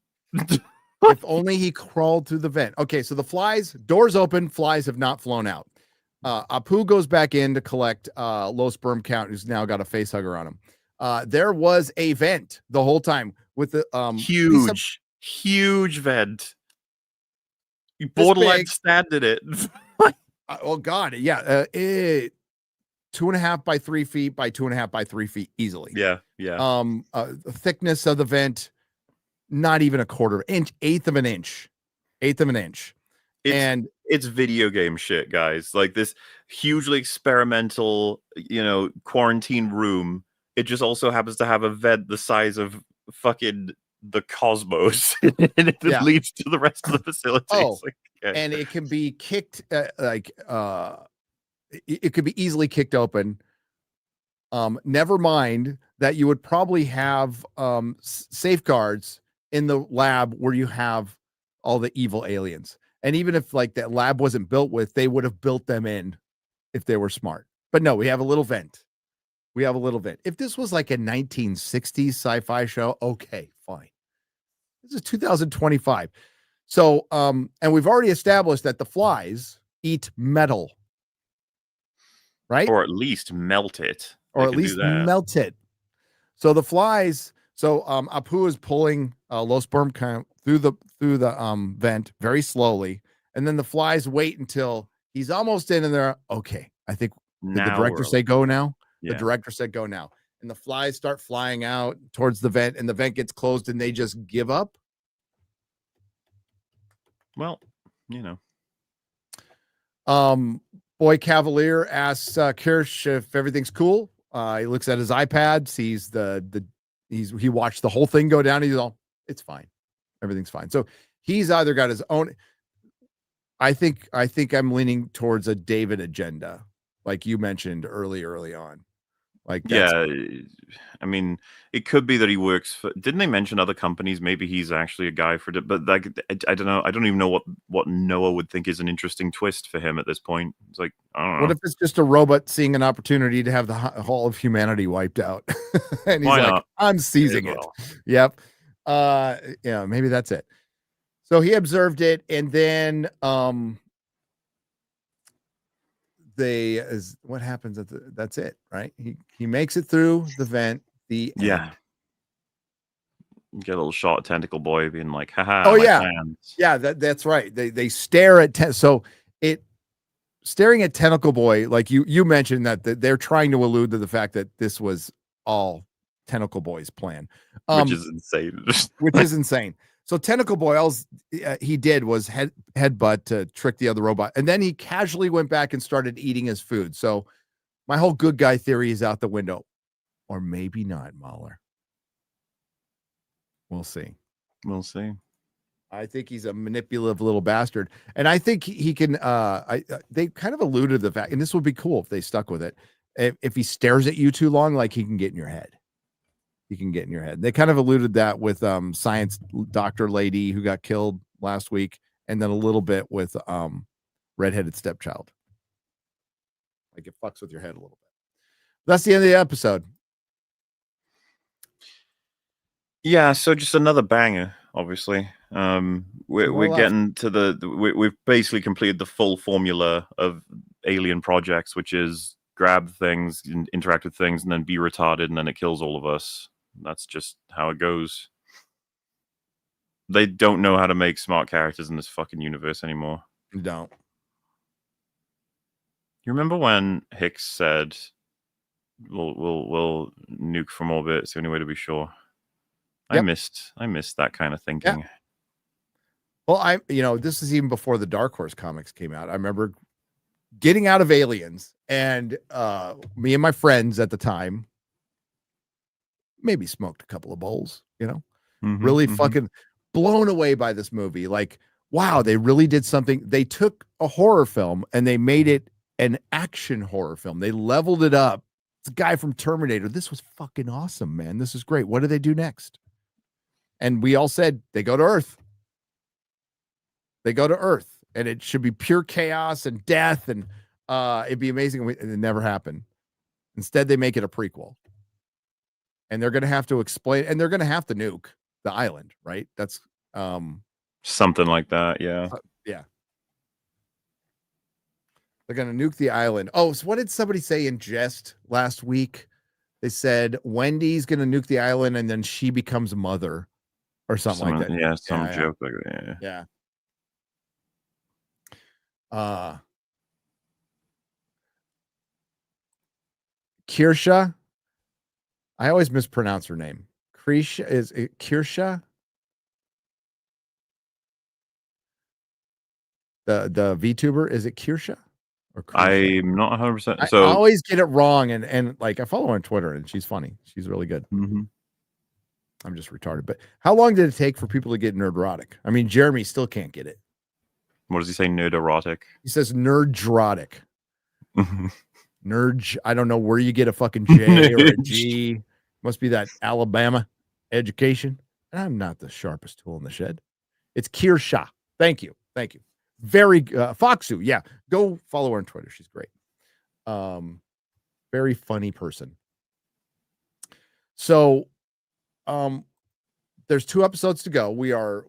S1: If only he crawled through the vent. Okay, so the flies, doors open, flies have not flown out. Apu goes back in to collect low sperm count, who's now got a facehugger on him. There was a vent the whole time with the
S2: huge vent. You borderline standed it.
S1: Oh God, yeah. 2.5 by 3 feet by 2.5 by 3 feet easily.
S2: Yeah.
S1: The thickness of the vent, not even a quarter inch, eighth of an inch.
S2: It's video game shit, guys. Like this hugely experimental, quarantine room. It just also happens to have a vent the size of fucking the cosmos, and it leads to the rest of the facility.
S1: And it can be kicked, it could be easily kicked open. Never mind that you would probably have safeguards in the lab where you have all the evil aliens. And even if like that lab wasn't built with, they would have built them in if they were smart. But no, we have a little vent. If this was like a 1960s sci-fi show, okay, fine. This is 2025. So, and we've already established that the flies eat metal, right?
S2: Or at least melt it.
S1: So the flies, Apu is pulling low sperm count through the vent very slowly, and then the flies wait until he's almost in, and they're okay. I think did the director say go now? Yeah. The director said go now, and the flies start flying out towards the vent, and the vent gets closed, and they just give up.
S2: Well,
S1: Boy Cavalier asks Kirsch if everything's cool. He looks at his iPad, sees he watched the whole thing go down. He's all, it's fine. Everything's fine. So he's either got his own. I think I'm leaning towards a David agenda, like you mentioned early on. Like,
S2: yeah, I mean, it could be that he works for. Didn't they mention other companies? Maybe he's actually a guy for it. But like, I don't know. I don't even know what Noah would think is an interesting twist for him at this point. It's like, I don't know.
S1: What if it's just a robot seeing an opportunity to have the whole of humanity wiped out, and he's like, I'm seizing it. Yep. Maybe that's it. So he observed it, and then what happens that's it, right? He makes it through the vent. End.
S2: Get a little shot at Tentacle Boy being like, haha.
S1: Oh yeah. Plans. Yeah, that's right. They stare at staring at Tentacle Boy, like you mentioned that they're trying to allude to the fact that this was all Tentacle Boy's plan.
S2: Which is insane.
S1: So Tentacle Boy, all he did was headbutt to trick the other robot, and then he casually went back and started eating his food. So my whole good guy theory is out the window, or maybe not. MauLer. We'll see. I think he's a manipulative little bastard, and I think he can. They kind of alluded to the fact, and this would be cool if they stuck with it. If he stares at you too long, like he can get in your head. They kind of alluded that with science doctor lady who got killed last week, and then a little bit with redheaded stepchild. Like it fucks with your head a little bit. That's the end of the episode.
S2: Yeah, so just another banger, obviously. We're getting to we've basically completed the full formula of alien projects, which is grab things, interact with things, and then be retarded, and then it kills all of us. That's just how it goes. They don't know how to make smart characters in this fucking universe anymore.
S1: Don't.
S2: You remember when Hicks said, "We'll nuke from orbit. It's the only way to be sure." Yep. I missed that kind of thinking.
S1: Yeah. Well, this is even before the Dark Horse comics came out. I remember getting out of Aliens, and me and my friends at the time maybe smoked a couple of bowls, really fucking blown away by this movie. Like, wow, they really did something. They took a horror film and they made it an action horror film. They leveled it up. It's a guy from Terminator. This was fucking awesome, man. This is great. What do they do next? And we all said they go to Earth. And it should be pure chaos and death, and it'd be amazing. And it never happened. Instead, they make it a prequel. and they're going to have to explain, and they're going to have to nuke the island, right? That's
S2: something like that. Yeah.
S1: Yeah. They're going to nuke the island. Oh, so what did somebody say in jest last week? They said Wendy's going to nuke the island and then she becomes mother or something like that.
S2: Yeah, some joke like that.
S1: Yeah. Kirsha. I always mispronounce her name. Krisha, is it Kirsha? The VTuber, is it Kirsha? Or Krisha?
S2: I'm not 100%.
S1: I always get it wrong, and like I follow her on Twitter, and she's funny. She's really good.
S2: Mm-hmm.
S1: I'm just retarded. But how long did it take for people to get Nerdrotic? I mean, Jeremy still can't get it.
S2: What does he say? Nerdrotic.
S1: He says Nerdrotic. Nerd. I don't know where you get a fucking J or a G. Must be that Alabama education. And I'm not the sharpest tool in the shed. It's Kirsha. Thank you. Very Foxu. Yeah, go follow her on Twitter. She's great. Very funny person. So, there's 2 episodes to go. We are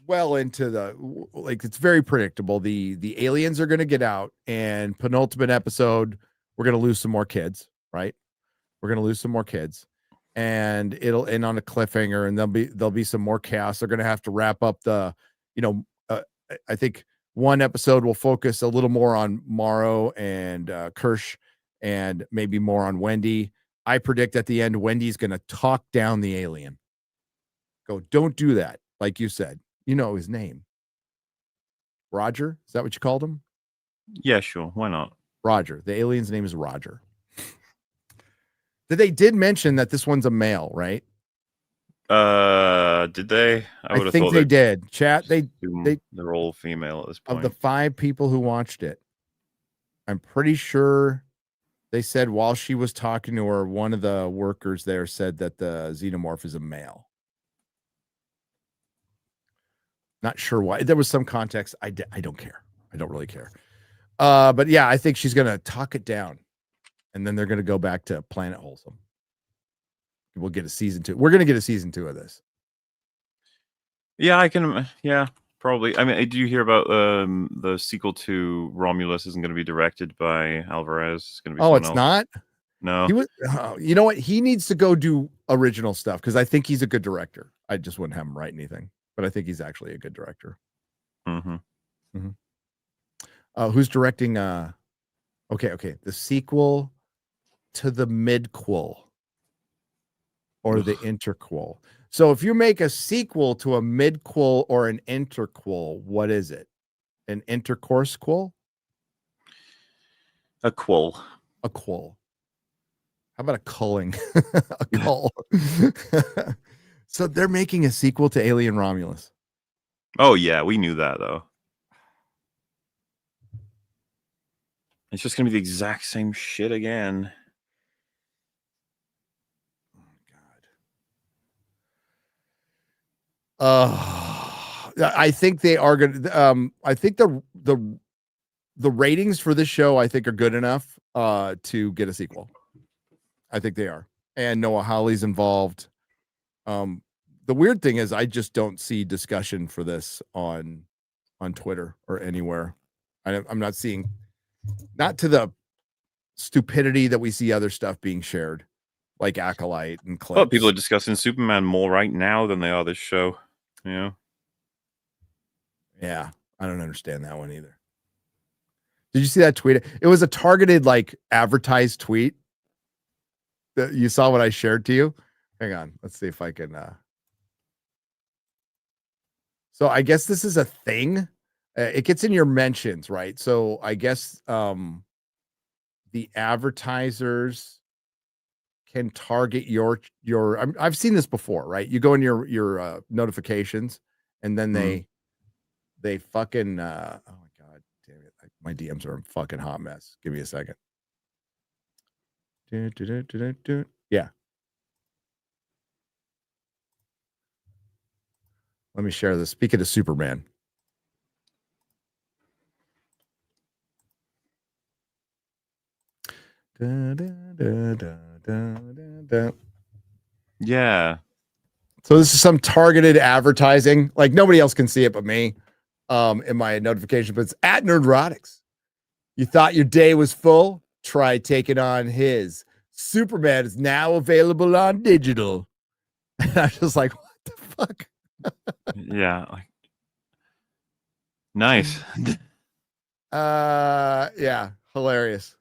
S1: well into the, like, it's very predictable. The aliens are going to get out, and penultimate episode, we're going to lose some more kids, right? We're going to lose some more kids, and it'll end on a cliffhanger, and there'll be some more chaos. They're going to have to wrap up the, I think one episode will focus a little more on Marrow and Kirsch, and maybe more on Wendy. I predict at the end, Wendy's going to talk down the alien. Go, don't do that. Like you said, you know his name. Roger? Is that what you called him?
S2: Yeah, sure. Why not?
S1: Roger. The alien's name is Roger. They did mention that this one's a male, right?
S2: Did they?
S1: I think they did. Chat,
S2: they're all female at this point.
S1: Of the 5 people who watched it, I'm pretty sure they said while she was talking to her, one of the workers there said that the xenomorph is a male. Not sure why. There was some context. I don't care. I don't really care. But yeah, I think she's gonna talk it down, and then they're gonna go back to Planet Wholesome. We'll get a season 2. We're gonna get a season 2 of this.
S2: Yeah, I can. Yeah, probably. I mean, did you hear about the sequel to Romulus isn't going to be directed by Alvarez? It's going to be.
S1: Oh, it's else. Not.
S2: No.
S1: He was. You know what? He needs to go do original stuff because I think he's a good director. I just wouldn't have him write anything, but I think he's actually a good director.
S2: Mm-hmm.
S1: Mm-hmm. Who's directing? Okay. The sequel to the midquel. Or the interquel. So if you make a sequel to a midquel or an interquel, what is it? An intercourse quel?
S2: A quel.
S1: A quel. How about a culling? A cull. So they're making a sequel to Alien Romulus.
S2: Oh yeah, we knew that though. It's just gonna be the exact same shit again.
S1: I think they are going to. I think the ratings for this show, I think, are good enough to get a sequel. I think they are, and Noah Hawley's involved. The weird thing is, I just don't see discussion for this on Twitter or anywhere. I'm not seeing, not to the stupidity that we see other stuff being shared, like Acolyte and clips.
S2: Well, people are discussing Superman more right now than they are this show. Yeah.
S1: Yeah, I don't understand that one either. Did you see that tweet? It was a targeted, like, advertised tweet. That you saw what I shared to you? Hang on. Let's see if I can. So I guess this is a thing. It gets in your mentions, right? So I guess the advertisers can target your. I've seen this before, right? You go in your notifications, and then they fucking. Oh my god, damn it! My DMs are a fucking hot mess. Give me a second. Yeah. Let me share this. Speaking of Superman.
S2: Yeah.
S1: So this is some targeted advertising. Like nobody else can see it but me in my notification, but it's at Nerdrotics. You thought your day was full? Try taking on his. Superman is now available on digital. And I'm just like, what the fuck?
S2: Yeah. Nice.
S1: Yeah, hilarious.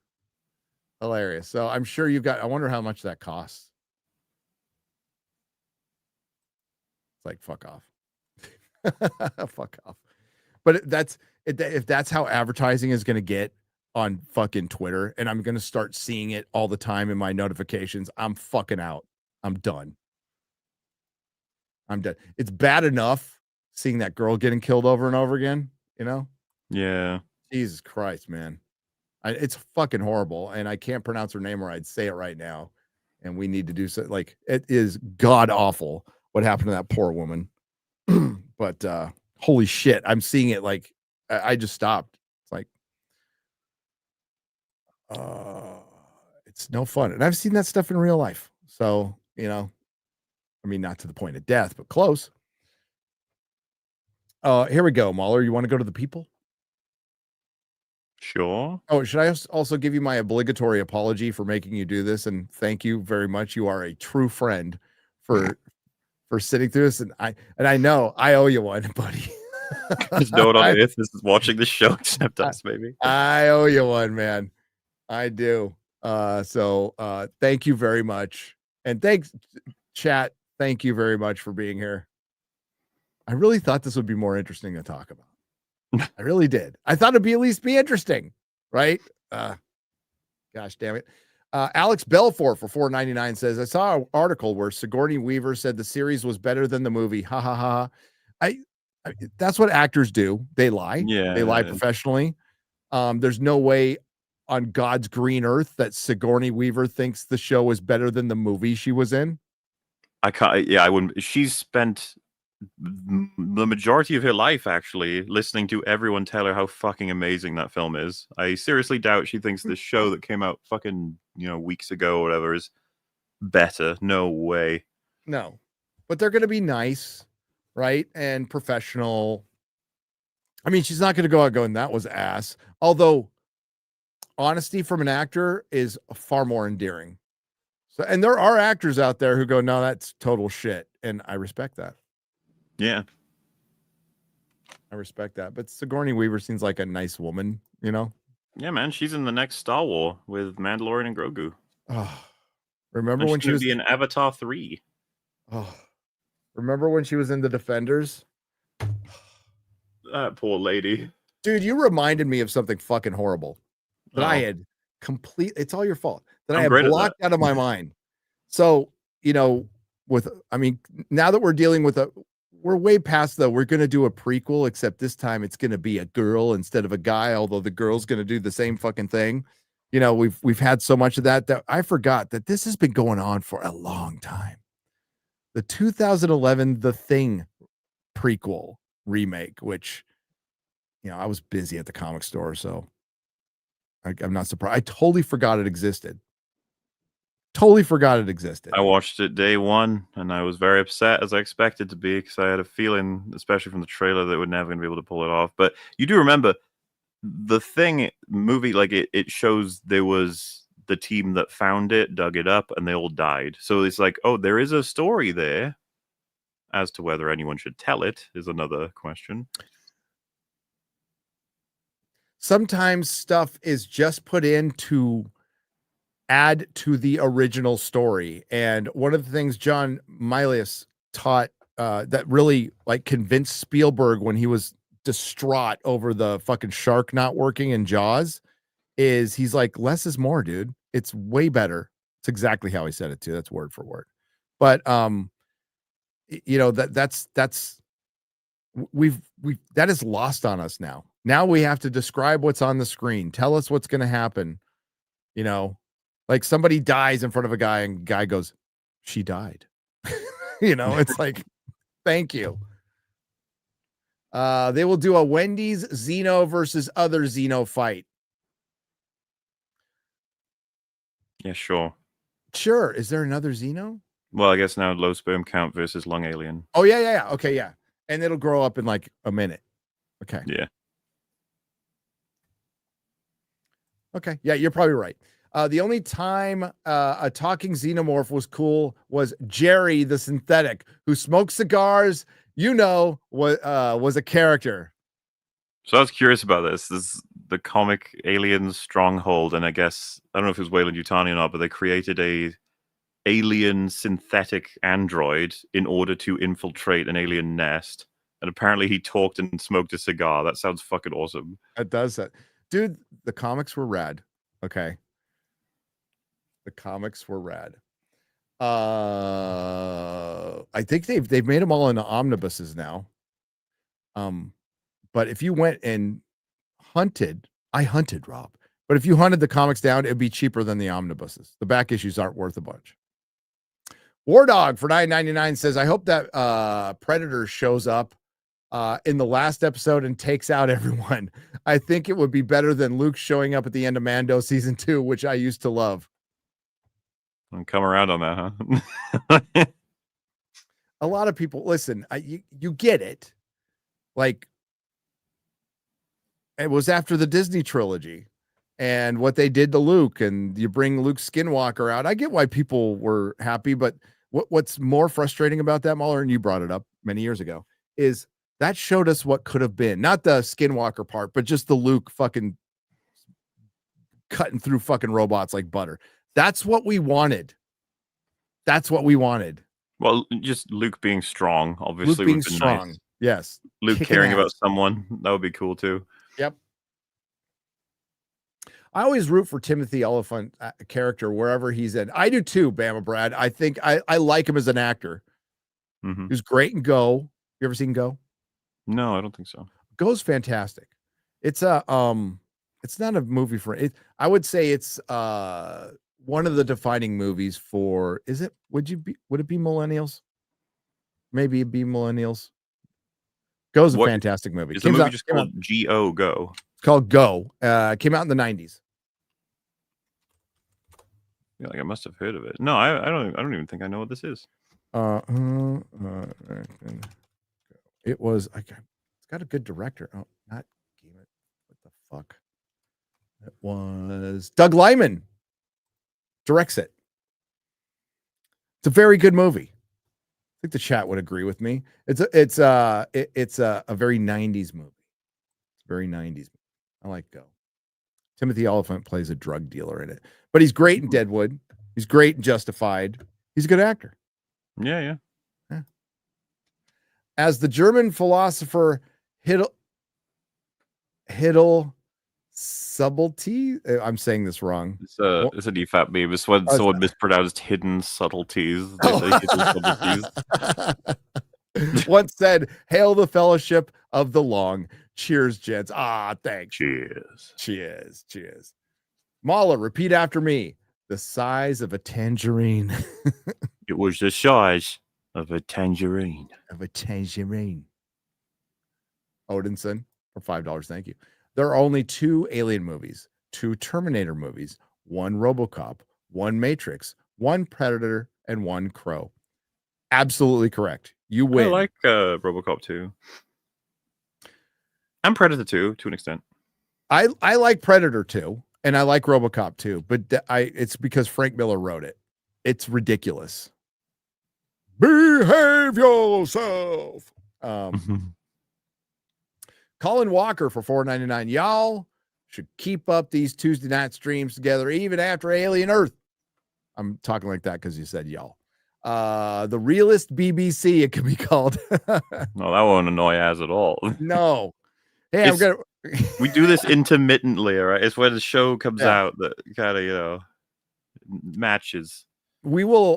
S1: Hilarious. So I'm sure you've got, I wonder how much that costs. It's like, fuck off. Fuck off. But if that's how advertising is going to get on fucking Twitter, and I'm going to start seeing it all the time in my notifications, I'm fucking out. I'm done. I'm done. It's bad enough seeing that girl getting killed over and over again, you know?
S2: Yeah.
S1: Jesus Christ, man. It's fucking horrible. And I can't pronounce her name or I'd say it right now. And we need to do so. Like, it is god awful what happened to that poor woman. But holy shit, I'm seeing it. Like, I just stopped. It's like, it's no fun. And I've seen that stuff in real life. So, you know, I mean, not to the point of death, but close. Here we go, MauLer. You want to go to the people?
S2: Sure.
S1: Oh, should I also give you my obligatory apology for making you do this? And thank you very much. You are a true friend for sitting through this. And I know I owe you one, buddy.
S2: There's no one on earth is watching this show except us, maybe.
S1: I owe you one, man. I do. So thank you very much. And thanks, chat. Thank you very much for being here. I really thought this would be more interesting to talk about. I really did. I thought it'd be at least be interesting, right? Gosh damn it. Alex Belfort for $4.99 says, I saw an article where Sigourney Weaver said the series was better than the movie. Ha ha ha. I that's what actors do. They lie.
S2: Yeah.
S1: They lie professionally. There's no way on God's green earth that Sigourney Weaver thinks the show is better than the movie she was in.
S2: I can't. Yeah, I wouldn't. She's spent the majority of her life actually listening to everyone tell her how fucking amazing that film is. I seriously doubt she thinks this show that came out fucking, weeks ago or whatever is better. No way.
S1: No. But they're going to be nice, right? And professional. I mean, she's not going to go out going, that was ass. Although honesty from an actor is far more endearing. So, and there are actors out there who go, no, that's total shit. And I respect that.
S2: Yeah.
S1: I respect that. But Sigourney Weaver seems like a nice woman,
S2: Yeah, man. She's in the next Star Wars with Mandalorian and Grogu.
S1: Oh, remember when she was
S2: in Avatar 3?
S1: Oh, remember when she was in The Defenders?
S2: That poor lady.
S1: Dude, you reminded me of something fucking horrible that I had it's all your fault that I had blocked out of my mind. So, now that we're dealing with we're way past we're going to do a prequel, except this time it's going to be a girl instead of a guy, although the girl's going to do the same fucking thing. We've had so much of that I forgot that this has been going on for a long time. The 2011 The Thing prequel remake, which, I was busy at the comic store, so I'm not surprised. I totally forgot it existed. I
S2: watched it day one, and I was very upset, as I expected to be, because I had a feeling, especially from the trailer, that we're never going to be able to pull it off. But you do remember the Thing movie, like it shows there was the team that found it, dug it up, and they all died. So it's like, oh, there is a story there. As to whether anyone should tell it is another question.
S1: Sometimes stuff is just put in to add to the original story. And one of the things John Milius taught that really convinced Spielberg when he was distraught over the fucking shark not working in Jaws is he's like, less is more, dude. It's way better. It's exactly how he said it too. That's word for word. But that's we've that is lost on us now. Now we have to describe what's on the screen. Tell us what's going to happen. Like somebody dies in front of a guy and guy goes, she died. It's like, thank you. They will do a Wendy's Xeno versus other Xeno fight.
S2: Yeah, sure.
S1: Sure. Is there another Xeno?
S2: Well, I guess now low sperm count versus lung alien.
S1: Oh yeah. Okay, yeah, and it'll grow up in like a minute. Okay.
S2: Yeah.
S1: Okay. Yeah, you're probably right. The only time a talking xenomorph was cool was Jerry the synthetic, who smoked cigars. Was a character.
S2: So I was curious about this. This is the comic Alien Stronghold, and I guess I don't know if it was Weyland Yutani or not, but they created a alien synthetic android in order to infiltrate an alien nest. And apparently he talked and smoked a cigar. That sounds fucking awesome.
S1: It does that. Dude, the comics were rad. Okay. The comics were rad. I think they've made them all into omnibuses now. But if you went and I hunted, Rob. But if you hunted the comics down, it'd be cheaper than the omnibuses. The back issues aren't worth a bunch. War Dog for $9.99 says, I hope that Predator shows up in the last episode and takes out everyone. I think it would be better than Luke showing up at the end of Mando season 2, which I used to love.
S2: And come around on that, huh?
S1: A lot of people listen. You get it. Like, it was after the Disney trilogy and what they did to Luke, and you bring Luke Skinwalker out. I get why people were happy, but what's more frustrating about that, MauLer, and you brought it up many years ago, is that showed us what could have been. Not the Skinwalker part, but just the Luke fucking cutting through fucking robots like butter. That's what we wanted.
S2: Well, just Luke being strong, obviously.
S1: Luke being strong. Nice. Yes.
S2: Luke caring about someone. That would be cool too.
S1: Yep. I always root for Timothy Olyphant character wherever he's in. I do too, Bama Brad. I think I like him as an actor.
S2: Mm-hmm.
S1: He was great in Go. You ever seen Go?
S2: No, I don't think so.
S1: Go's fantastic. It's it's not a movie for it. I would say it's one of the defining movies for, would it be millennials? Maybe it'd be millennials. Go's a fantastic movie.
S2: Is the movie just called G-O, Go?
S1: It's called Go. Came out in the 90s.
S2: Yeah, like I must have heard of it. No, I don't even think I know what this is.
S1: It was it's got a good director. Oh, not game it. What the fuck? It was Doug Liman directs it. It's a very good movie. I think the chat would agree with me. It's a very 90s movie. It's very 90s movie. I like Go. Timothy Olyphant plays a drug dealer in it, but he's great in Deadwood. He's great in Justified. He's a good actor.
S2: Yeah.
S1: As the German philosopher Hittel Subtlety. I'm saying this wrong.
S2: It's a DFAT meme. It's when someone mispronounced hidden subtleties. Hidden subtleties.
S1: Once said, "Hail the fellowship of the long." Cheers, gents. Thanks.
S2: Cheers.
S1: MauLer, repeat after me. The size of a tangerine.
S2: It was the size of a tangerine.
S1: Odinson for $5. Thank you. There are only 2 Alien movies, 2 Terminator movies, 1 RoboCop, 1 Matrix, 1 Predator, and 1 Crow. Absolutely correct. You win.
S2: I like RoboCop 2. And Predator 2 to an extent.
S1: I like Predator 2 and I like RoboCop 2, but it's because Frank Miller wrote it. It's ridiculous. Behave yourself. Colin Walker for $4.99. Y'all should keep up these Tuesday night streams together even after Alien Earth. I'm talking like that because you said y'all. The realist BBC, it could be called.
S2: No, that won't annoy Az at all.
S1: No. Hey,
S2: we do this intermittently, all right? It's when the show comes out that kind of, matches.
S1: We will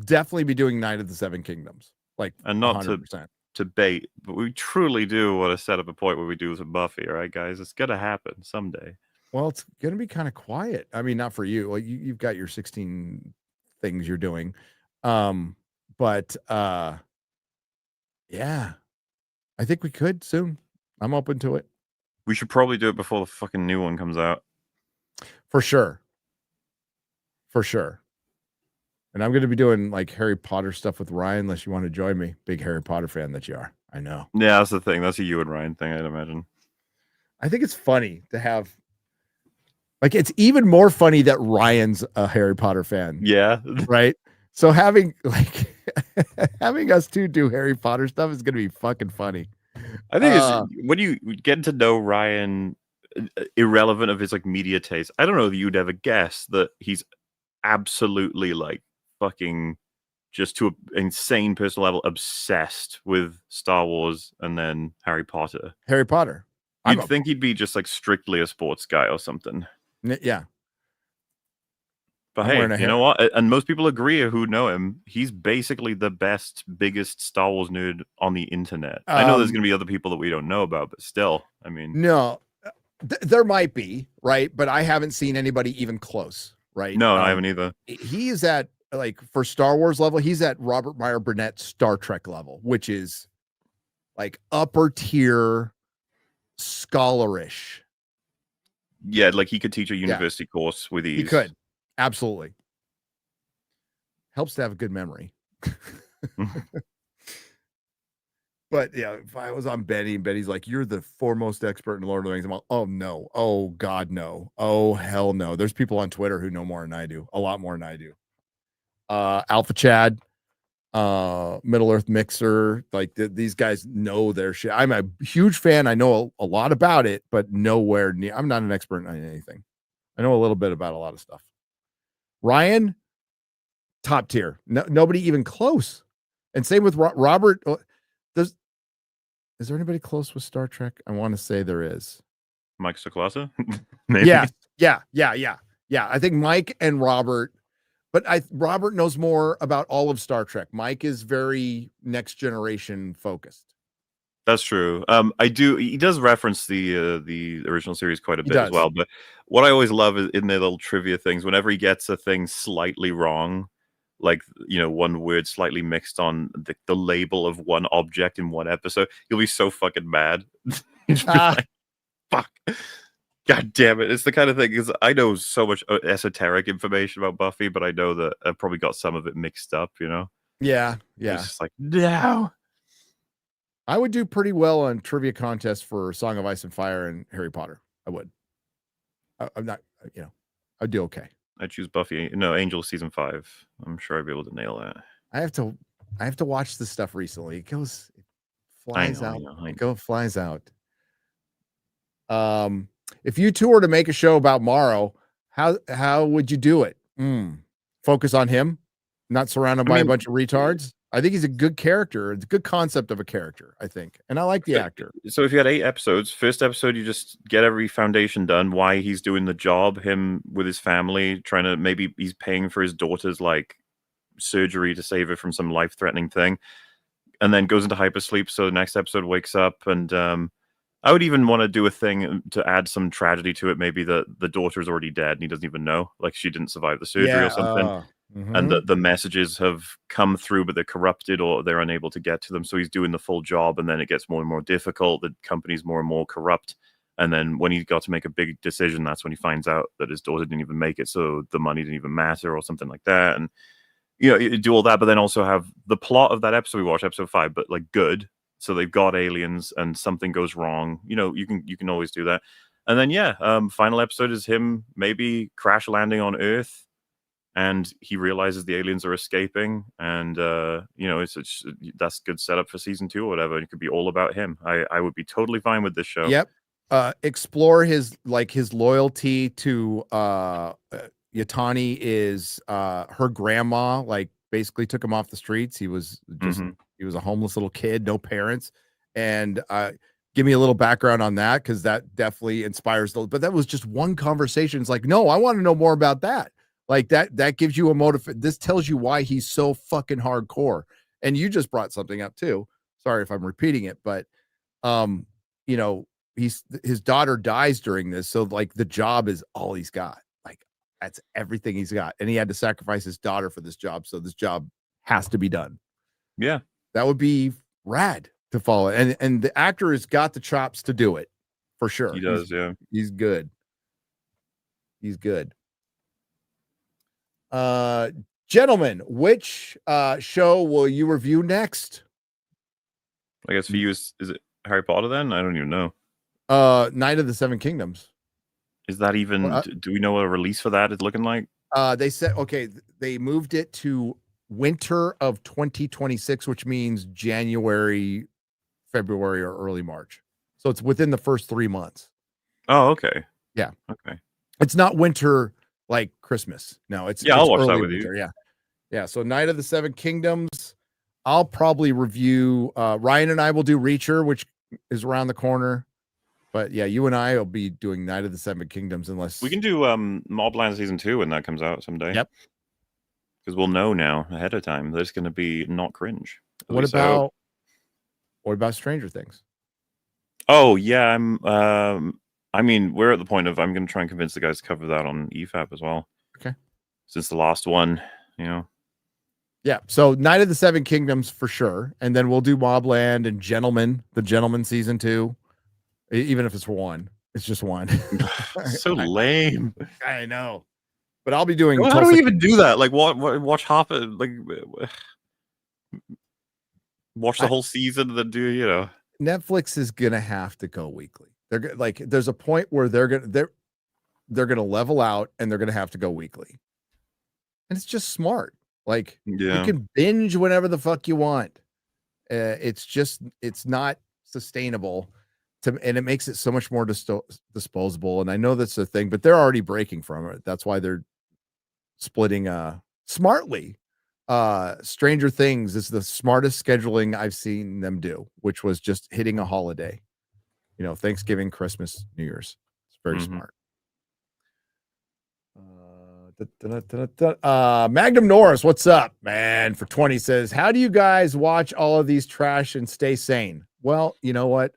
S1: definitely be doing Night of the Seven Kingdoms.
S2: And not
S1: 100%.
S2: To bait, but we truly do want to set up a point where we do some Buffy, all right, guys? It's gonna happen someday.
S1: Well, it's gonna be kind of quiet. I mean, not for you. Like you've got your 16 things you're doing. But yeah, I think we could soon. I'm open to it.
S2: We should probably do it before the fucking new one comes out.
S1: For sure. And I'm going to be doing like Harry Potter stuff with Ryan, unless you want to join me. Big Harry Potter fan that you are. I know.
S2: Yeah, that's the thing. That's a you and Ryan thing, I'd imagine.
S1: I think it's funny to have, like, it's even more funny that Ryan's a Harry Potter fan.
S2: Yeah.
S1: Right. So having like having us two do Harry Potter stuff is going to be fucking funny.
S2: I think it's when you get to know Ryan, irrelevant of his like media taste. I don't know if you'd ever guess that he's absolutely like fucking just to an insane personal level obsessed with Star Wars and then Harry Potter.
S1: Harry Potter.
S2: You'd think he'd be just like strictly a sports guy or something.
S1: Yeah.
S2: But hey, you know what? And most people agree who know him. He's basically the best, biggest Star Wars nerd on the internet. I know there's going to be other people that we don't know about, but still, I mean.
S1: No, there might be, right? But I haven't seen anybody even close, right?
S2: No, I haven't either.
S1: He is at, like, for Star Wars level, he's at Robert Meyer Burnett Star Trek level, which is like upper tier scholarish.
S2: Yeah, like he could teach a university course with ease.
S1: He could. Absolutely. Helps to have a good memory. But yeah, if I was on Benny and Benny's like, you're the foremost expert in Lord of the Rings, I'm like, oh no. Oh God, no. Oh hell no. There's people on Twitter who know more than I do. A lot more than I do. Alpha Chad, Middle Earth Mixer, like these guys know their shit. I'm a huge fan. I know a lot about it, but nowhere near. I'm not an expert in anything. I know a little bit about a lot of stuff. Ryan, top tier. No, nobody even close. And same with Robert. Is there anybody close with Star Trek? I want to say there is.
S2: Mike Saklasa? Maybe.
S1: Yeah. I think Mike and Robert, but Robert knows more about all of Star Trek. Mike is very next generation focused.
S2: That's true. He does reference the original series quite a bit as well. But what I always love is in their little trivia things, whenever he gets a thing slightly wrong, like, you know, one word slightly mixed on the label of one object in one episode, he'll be so fucking mad. He'll be like, fuck. God damn it. It's the kind of thing, because I know so much esoteric information about Buffy, but I know that I've probably got some of it mixed up, you know?
S1: Yeah.
S2: It's just like, no.
S1: I would do pretty well on trivia contests for Song of Ice and Fire and Harry Potter. I would. I'm not, you know, I'd do okay.
S2: I choose Buffy. No, Angel season 5. I'm sure I'd be able to nail that.
S1: I have to watch this stuff recently. It flies out. It flies out. If you two were to make a show about Marrow, how would you do it? Focus on him, not surrounded by a bunch of retards. I think he's a good character. It's a good concept of a character, I think. And I like the actor.
S2: So if you had 8 episodes, first episode, you just get every foundation done, why he's doing the job, him with his family, trying to, maybe he's paying for his daughter's like surgery to save her from some life-threatening thing, and then goes into hypersleep. So the next episode wakes up, and I would even want to do a thing to add some tragedy to it. Maybe the daughter's already dead and he doesn't even know, like she didn't survive the surgery or something. And the messages have come through, but they're corrupted or they're unable to get to them. So he's doing the full job, and then it gets more and more difficult. The company's more and more corrupt. And then when he got to make a big decision, that's when he finds out that his daughter didn't even make it. So the money didn't even matter or something like that. And, you know, you do all that, but then also have the plot of that episode we watched, episode 5, but like good. So they've got aliens and something goes wrong. You know, you can always do that. And then, final episode is him maybe crash landing on Earth. And he realizes the aliens are escaping, and you know, that's good setup for season 2 or whatever. It could be all about him. I would be totally fine with this show.
S1: Yep. Explore his loyalty to Yatani is her grandma, like basically took him off the streets. He was just he was a homeless little kid, no parents, and give me a little background on that, because that definitely inspires. But that was just one conversation. It's like, no, I want to know more about that. Like that gives you a motive. This tells you why he's so fucking hardcore. And you just brought something up too. Sorry if I'm repeating it, but you know, his daughter dies during this, so like the job is all he's got. Like that's everything he's got, and he had to sacrifice his daughter for this job, so this job has to be done.
S2: Yeah,
S1: that would be rad to follow, and the actor has got the chops to do it for sure.
S2: He does.
S1: He's good. He's good. Gentlemen, which show will you review next?
S2: I guess for you, is it Harry Potter then? I don't even know.
S1: Night of the Seven Kingdoms.
S2: Is that even, do we know what a release for that is looking like?
S1: They said, okay, they moved it to winter of 2026, which means January, February, or early March. So it's within the first 3 months.
S2: Oh, okay.
S1: Yeah.
S2: Okay.
S1: It's not winter like Christmas. No, it's
S2: I'll watch
S1: early
S2: that with
S1: winter.
S2: you.
S1: Yeah. Yeah. So Night of the Seven Kingdoms. I'll probably review Ryan and I will do Reacher, which is around the corner. But yeah, you and I will be doing Night of the Seven Kingdoms unless
S2: we can do Mobland season 2 when that comes out someday.
S1: Yep.
S2: Because we'll know now ahead of time there's going to be not cringe.
S1: What about Stranger Things?
S2: Oh yeah, I mean, we're at the point of I'm going to try and convince the guys to cover that on EFAP as well.
S1: Okay.
S2: Since the last one, you know.
S1: Yeah. So Night of the Seven Kingdoms for sure, and then we'll do Mobland and the Gentleman season 2. Even if it's one, it's just one.
S2: So lame.
S1: I know, but I'll be doing.
S2: How do we even do that? Like, watch half it, like, watch the whole season, and then do, you know.
S1: Netflix is gonna have to go weekly. They're like, there's a point where they're gonna level out, and they're gonna have to go weekly, and it's just smart. Like, you can binge whenever the fuck you want. It's not sustainable. And it makes it so much more disposable. And I know that's a thing, but they're already breaking from it. That's why they're splitting smartly. Stranger Things is the smartest scheduling I've seen them do, which was just hitting a holiday. You know, Thanksgiving, Christmas, New Year's. It's very smart. Magnum Norris, what's up, man? For 20 says, how do you guys watch all of these trash and stay sane? Well, you know what?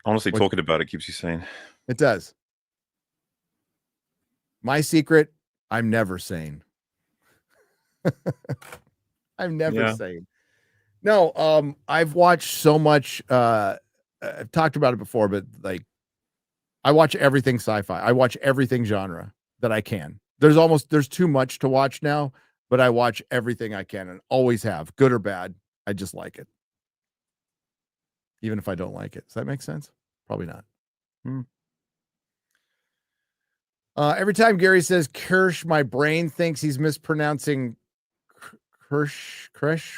S2: Honestly, talking about it keeps you sane.
S1: It does. My secret, I'm never sane. I'm never sane. No, I've watched so much. I've talked about it before, but like, I watch everything sci-fi. I watch everything genre that I can. There's too much to watch now, but I watch everything I can and always have, good or bad. I just like it. Even if I don't like it. Does that make sense? Probably not. Every time Gary says Kirsch, my brain thinks he's mispronouncing Kirsch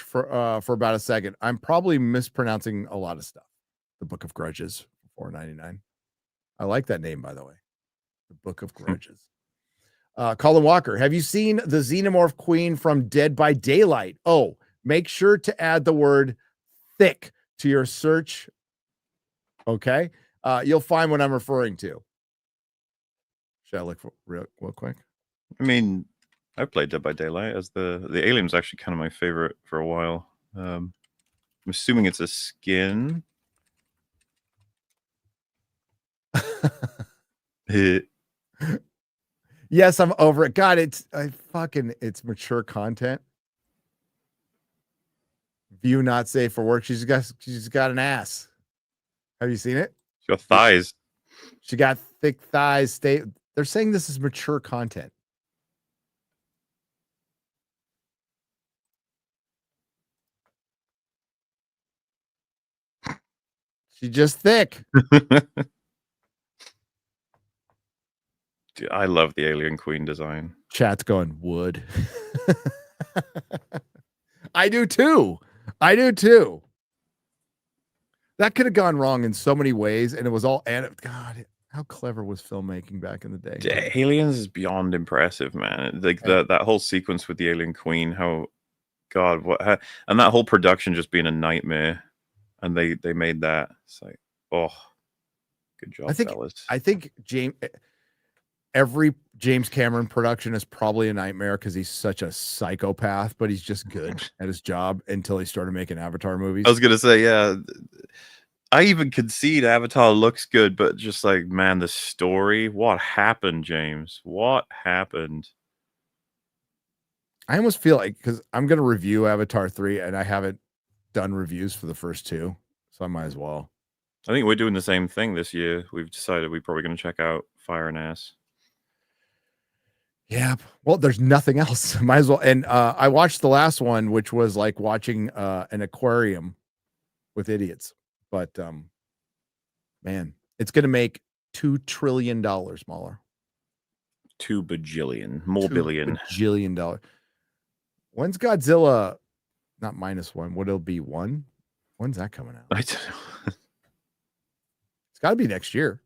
S1: for about a second. I'm probably mispronouncing a lot of stuff. The Book of Grudges, $4.99. I like that name, by the way. The Book of Grudges. Colin Walker, have you seen the Xenomorph Queen from Dead by Daylight? Oh, make sure to add the word thick to your search. Okay. You'll find what I'm referring to. Should I look real quick?
S2: I mean, I played Dead by Daylight as the alien was actually kind of my favorite for a while. I'm assuming it's a skin.
S1: Yes, I'm over it. God, it's mature content. View not safe for work. She's got an ass. Have you seen it?
S2: She got thighs.
S1: She got thick thighs. They're saying this is mature content. She's just thick.
S2: Dude, I love the Alien Queen design.
S1: Chat's going wood. I do too. That could have gone wrong in so many ways, and it was all God. How clever was filmmaking back in the day?
S2: Aliens is beyond impressive, man. Like that whole sequence with the Alien Queen, and that whole production just being a nightmare, and they made that. It's like, oh, good job, fellas.
S1: I think every James Cameron production is probably a nightmare because he's such a psychopath, but he's just good at his job until he started making Avatar movies.
S2: I was gonna say, yeah. I even concede Avatar looks good, but just like, man, the story, what happened, James? What happened?
S1: I almost feel like, because I'm going to review Avatar 3 and I haven't done reviews for the first two, so I might as well.
S2: I think we're doing the same thing this year. We've decided we're probably going to check out Fire and Ass.
S1: Yeah. Well, there's nothing else. Might as well. And I watched the last one, which was like watching an aquarium with idiots. But man, it's going to make $2 trillion, MauLer.
S2: 2 bajillion, more
S1: $2
S2: billion.
S1: bajillion. When's Godzilla? Not -1. What it'll be 1? When's that coming out?
S2: I don't know.
S1: It's got to be next year.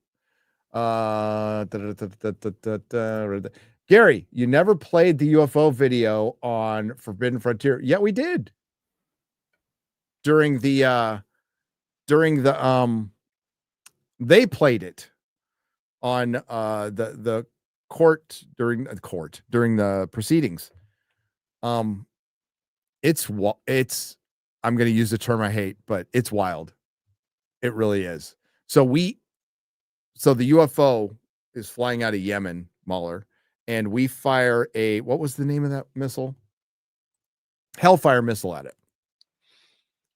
S1: Gary, you never played the UFO video on Forbidden Frontier. Yeah, we did. During the they played it on the court during the proceedings. It's I'm going to use the term I hate, but it's wild. It really is. So the UFO is flying out of Yemen, MauLer, and we fire what was the name of that missile? Hellfire missile at it.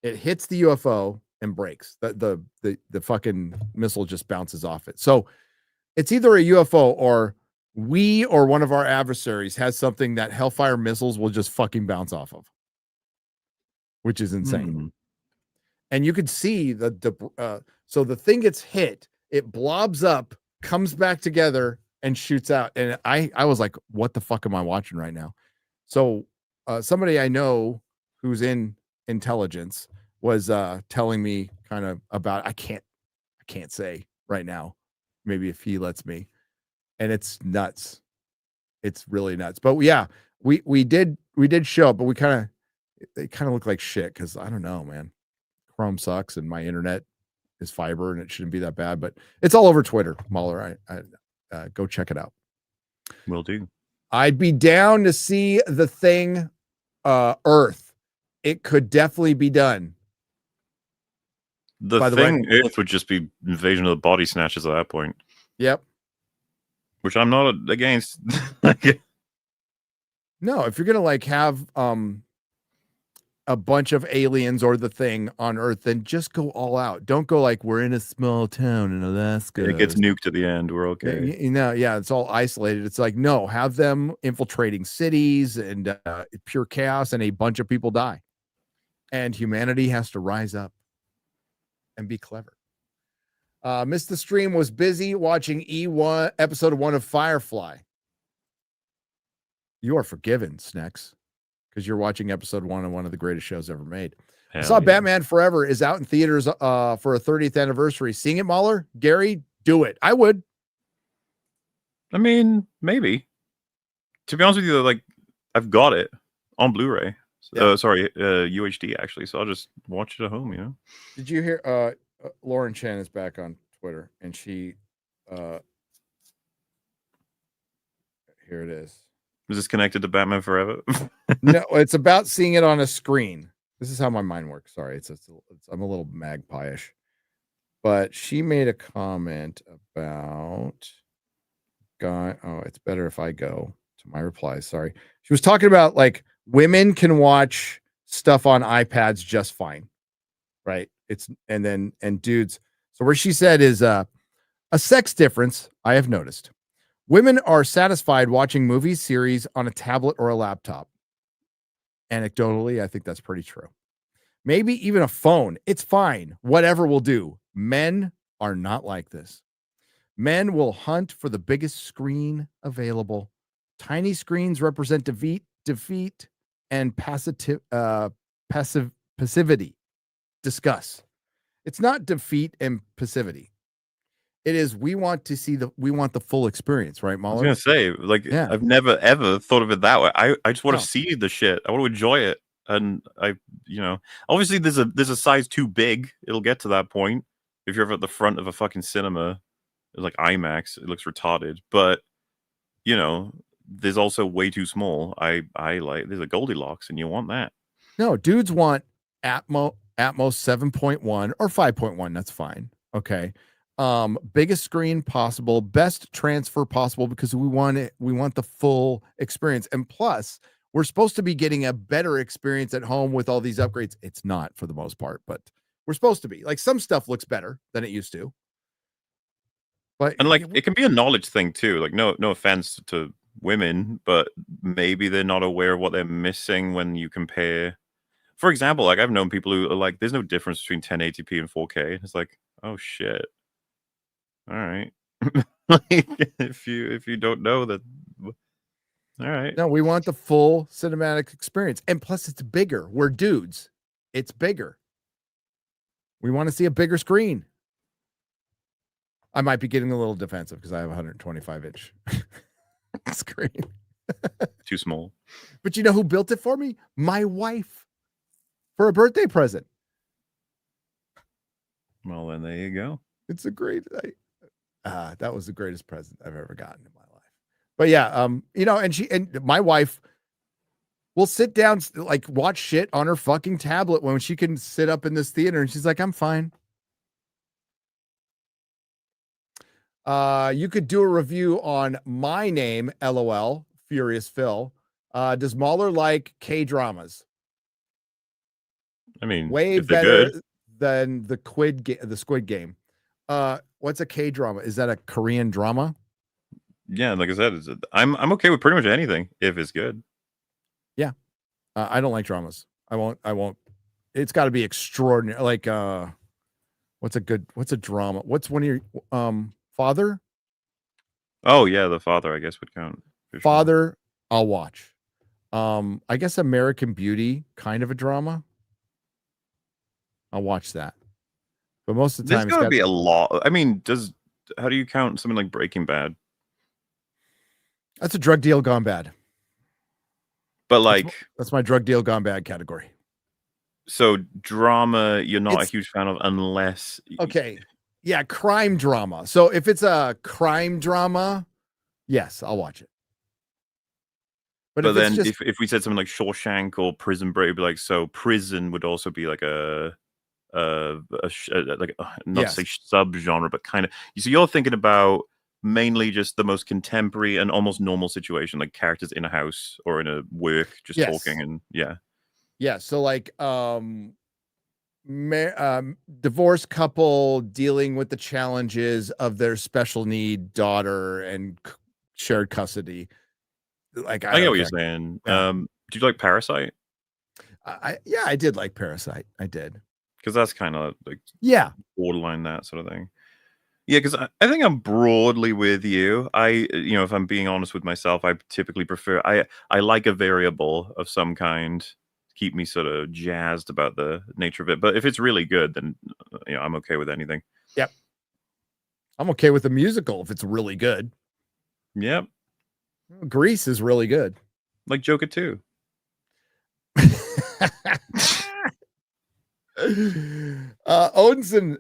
S1: It hits the UFO and breaks. The fucking missile just bounces off it. So it's either a UFO or we or one of our adversaries has something that Hellfire missiles will just fucking bounce off of, which is insane. And you could see so the thing gets hit, it blobs up, comes back together, and shoots out. And I was like, what the fuck am I watching right now? So somebody I know who's in intelligence was telling me kind of about, I can't say right now, maybe if he lets me. And it's nuts. It's really nuts. But yeah, we did show up, but they kind of look like shit because I don't know, man. Chrome sucks and my internet is fiber and it shouldn't be that bad, but it's all over Twitter, MauLer. I go check it out.
S2: Will do.
S1: I'd be down to see the thing, Earth. It could definitely be done.
S2: The thing Earth would just be Invasion of the Body Snatchers at that point.
S1: Yep.
S2: Which I'm not against.
S1: No, if you're gonna like have a bunch of aliens or the thing on Earth, then just go all out. Don't go like we're in a small town in Alaska.
S2: It gets nuked at the end. We're okay.
S1: It's all isolated. It's like, no, have them infiltrating cities and pure chaos, and a bunch of people die. And humanity has to rise up and be clever. Missed the stream, was busy watching episode 1 of Firefly. You are forgiven, Snex, because you're watching episode 1 of one of the greatest shows ever made. I saw Batman Forever is out in theaters for a 30th anniversary. Seeing it, MauLer? Gary, do it. I would.
S2: I mean, maybe. To be honest with you, like, I've got it on Blu-ray. Sorry, UHD actually. So I'll just watch it at home.
S1: Did you hear? Lauren Chan is back on Twitter, and she. Here it is.
S2: Is this connected to Batman Forever?
S1: No, it's about seeing it on a screen. This is how my mind works. Sorry, I'm a little magpie-ish. But she made a comment about it's better if I go to my replies. Sorry. She was talking about like women can watch stuff on iPads just fine. Right? And dudes. So where she said is a sex difference I have noticed. Women are satisfied watching movies, series on a tablet or a laptop. Anecdotally, I think that's pretty true. Maybe even a phone. It's fine. Whatever will do. Men are not like this. Men will hunt for the biggest screen available. Tiny screens represent defeat and passivity. Discuss. It's not defeat and passivity. It is we want the full experience, right, MauLer?
S2: I was gonna say, like, yeah. I've never ever thought of it that way. I just want to see the shit. I want to enjoy it, and obviously there's a size too big. It'll get to that point if you're ever at the front of a fucking cinema, like IMAX. It looks retarded, but there's also way too small. I like there's a Goldilocks, and you want that.
S1: No, dudes want Atmos 7.1 or 5.1. That's fine. Okay. Biggest screen possible, best transfer possible, because we want the full experience. And plus, we're supposed to be getting a better experience at home with all these upgrades. It's not for the most part, but we're supposed to be. Like, some stuff looks better than it used to. But
S2: it can be a knowledge thing too. Like, no offense to women, but maybe they're not aware of what they're missing when you compare. For example, like I've known people who are like, "There's no difference between 1080p and 4K." It's like, oh shit. All right. Like, if you don't know that, all right.
S1: No, we want the full cinematic experience, and plus it's bigger. We're dudes. It's bigger. We want to see a bigger screen. I might be getting a little defensive because I have a 125-inch screen.
S2: Too small.
S1: But you know who built it for me? My wife, for a birthday present.
S2: Well, then there you go.
S1: It's a great. That was the greatest present I've ever gotten in my life. But yeah, you know, and my wife will sit down, like watch shit on her fucking tablet when she can sit up in this theater, and she's like, "I'm fine." You could do a review on My Name, LOL, Furious Phil. Does MauLer like K-dramas?
S2: I mean,
S1: Way
S2: if they're
S1: better
S2: good.
S1: than the Squid Game. What's a K-drama? Is that a Korean drama?
S2: Yeah, like I said, I'm okay with pretty much anything if it's good.
S1: Yeah, I don't like dramas. I won't. It's got to be extraordinary. Like, what's a drama? What's one of your Father?
S2: Oh yeah, The Father, I guess, would count. For sure.
S1: Father, I'll watch. I guess American Beauty, kind of a drama. I'll watch that. But most of the
S2: There's
S1: time, it's
S2: got to
S1: got
S2: be a lot. I mean, how do you count something like Breaking Bad?
S1: that's a drug deal gone bad.
S2: But like,
S1: that's my drug deal gone bad category.
S2: So drama, you're not a huge fan of unless
S1: okay, yeah, crime drama. So if it's a crime drama, yes, I'll watch it.
S2: But if then, if we said something like Shawshank or Prison Break, it'd be like, so Prison would also be like not to say sub-genre, but kind of. So you're thinking about mainly just the most contemporary and almost normal situation, like characters in a house or in a work, just talking, and
S1: yeah. So like divorced couple dealing with the challenges of their special need daughter and shared custody. Like
S2: I get what you're saying. Do you like Parasite?
S1: I did like Parasite. I did,
S2: because that's kind of like borderline that sort of thing. Yeah, because I think I'm broadly with you. If I'm being honest with myself, I typically prefer I like a variable of some kind to keep me sort of jazzed about the nature of it. But if it's really good, then I'm okay with anything.
S1: Yep. I'm okay with a musical if it's really good.
S2: Yep.
S1: Grease is really good.
S2: Like Joker 2.
S1: Odinson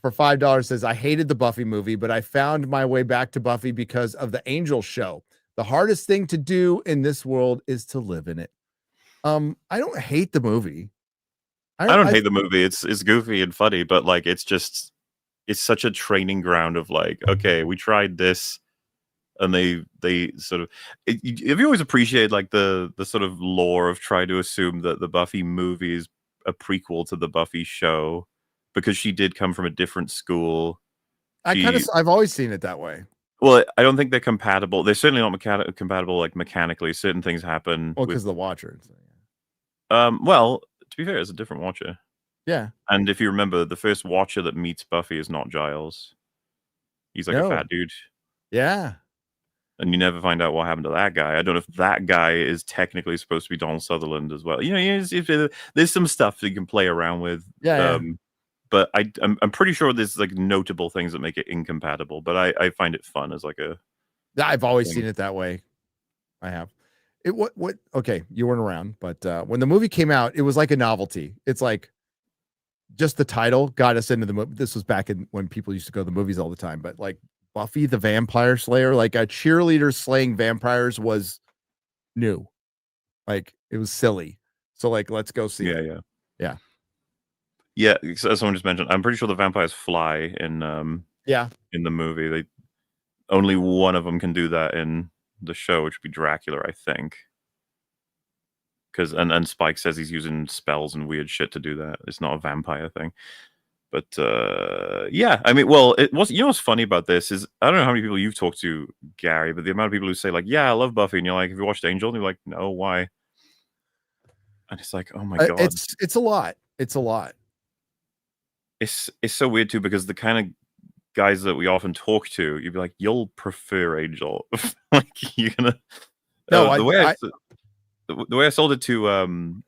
S1: for $5 says, I hated the Buffy movie, but I found my way back to Buffy because of the Angel show. The hardest thing to do in this world is to live in it. I don't hate the movie.
S2: I don't hate the movie. It's goofy and funny, but like it's such a training ground of like, okay, we tried this, and they sort of have you always appreciated like the sort of lore of trying to assume that the Buffy movie is a prequel to the Buffy show because she did come from a different school.
S1: I've always seen it that way.
S2: Well, I don't think they're compatible. They're certainly not compatible like mechanically. Certain things happen.
S1: Well, because the Watcher.
S2: Well, to be fair, it's a different Watcher.
S1: Yeah.
S2: And if you remember, the first Watcher that meets Buffy is not Giles. He's like a fat dude.
S1: Yeah.
S2: And you never find out what happened to that guy. I don't know if that guy is technically supposed to be Donald Sutherland as well. There's some stuff that you can play around with.
S1: Yeah.
S2: But I'm pretty sure there's like notable things that make it incompatible. But I find it fun as like a.
S1: I've always seen it that way. I have. Okay, you weren't around, but when the movie came out, it was like a novelty. It's like just the title got us into the movie. This was back when people used to go to the movies all the time, but like Buffy the Vampire Slayer, like a cheerleader slaying vampires was new. Like it was silly. So like, let's go see it.
S2: Yeah. As someone just mentioned, I'm pretty sure the vampires fly in in the movie. Only one of them can do that in the show, which would be Dracula, I think. Because and Spike says he's using spells and weird shit to do that. It's not a vampire thing. But yeah, I mean, well, it was. You know what's funny about this is I don't know how many people you've talked to, Gary, but the amount of people who say like, "Yeah, I love Buffy," and you're like, "Have you watched Angel?" And you're like, "No, why?" And it's like, oh my god,
S1: it's a lot. It's a lot.
S2: It's so weird too because the kind of guys that we often talk to, you'd be like, "You'll prefer Angel," like you're gonna.
S1: No,
S2: The way I sold it to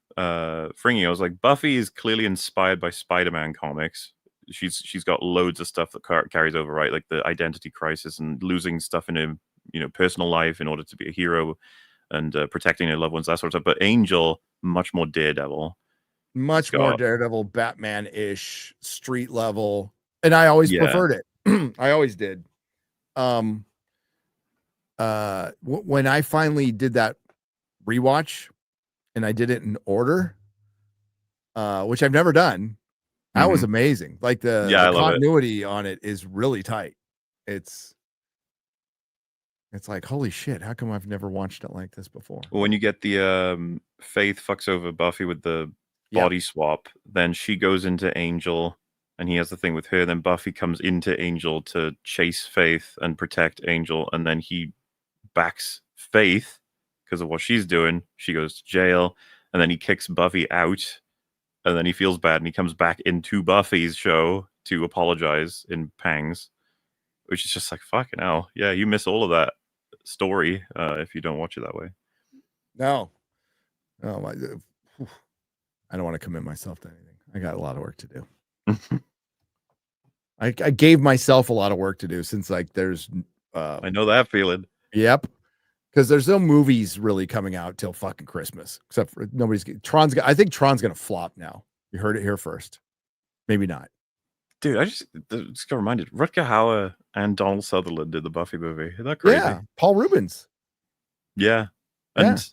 S2: Fringy, I was like, Buffy is clearly inspired by Spider-Man comics. She's got loads of stuff that carries over, right? Like the identity crisis and losing stuff in her, personal life in order to be a hero and protecting her loved ones, that sort of stuff. But Angel, much more Daredevil.
S1: Much more Daredevil, Batman-ish, street level. And I always preferred it. I always did. When I finally did that rewatch and I did it in order, which I've never done, that was amazing. Like the continuity on it is really tight. It's like, holy shit, how come I've never watched it like this before?
S2: When you get the Faith fucks over Buffy with the body swap, then she goes into Angel and he has the thing with her. Then Buffy comes into Angel to chase Faith and protect Angel, and then he backs Faith because of what she's doing. She goes to jail, and then he kicks Buffy out, and then he feels bad and he comes back into Buffy's show to apologize in pangs, which is just like, fucking hell. Yeah, you miss all of that story if you don't watch it that way.
S1: No. Oh my, I don't want to commit myself to anything. I got a lot of work to do. I gave myself a lot of work to do since like there's
S2: I know that feeling.
S1: Yep. Because there's no movies really coming out till fucking Christmas, except for I think Tron's gonna flop now. You heard it here first. Maybe not.
S2: Dude, I just got reminded. Rutger Hauer and Donald Sutherland did the Buffy movie. Isn't that crazy?
S1: Yeah, Paul Rubens.
S2: Yeah. And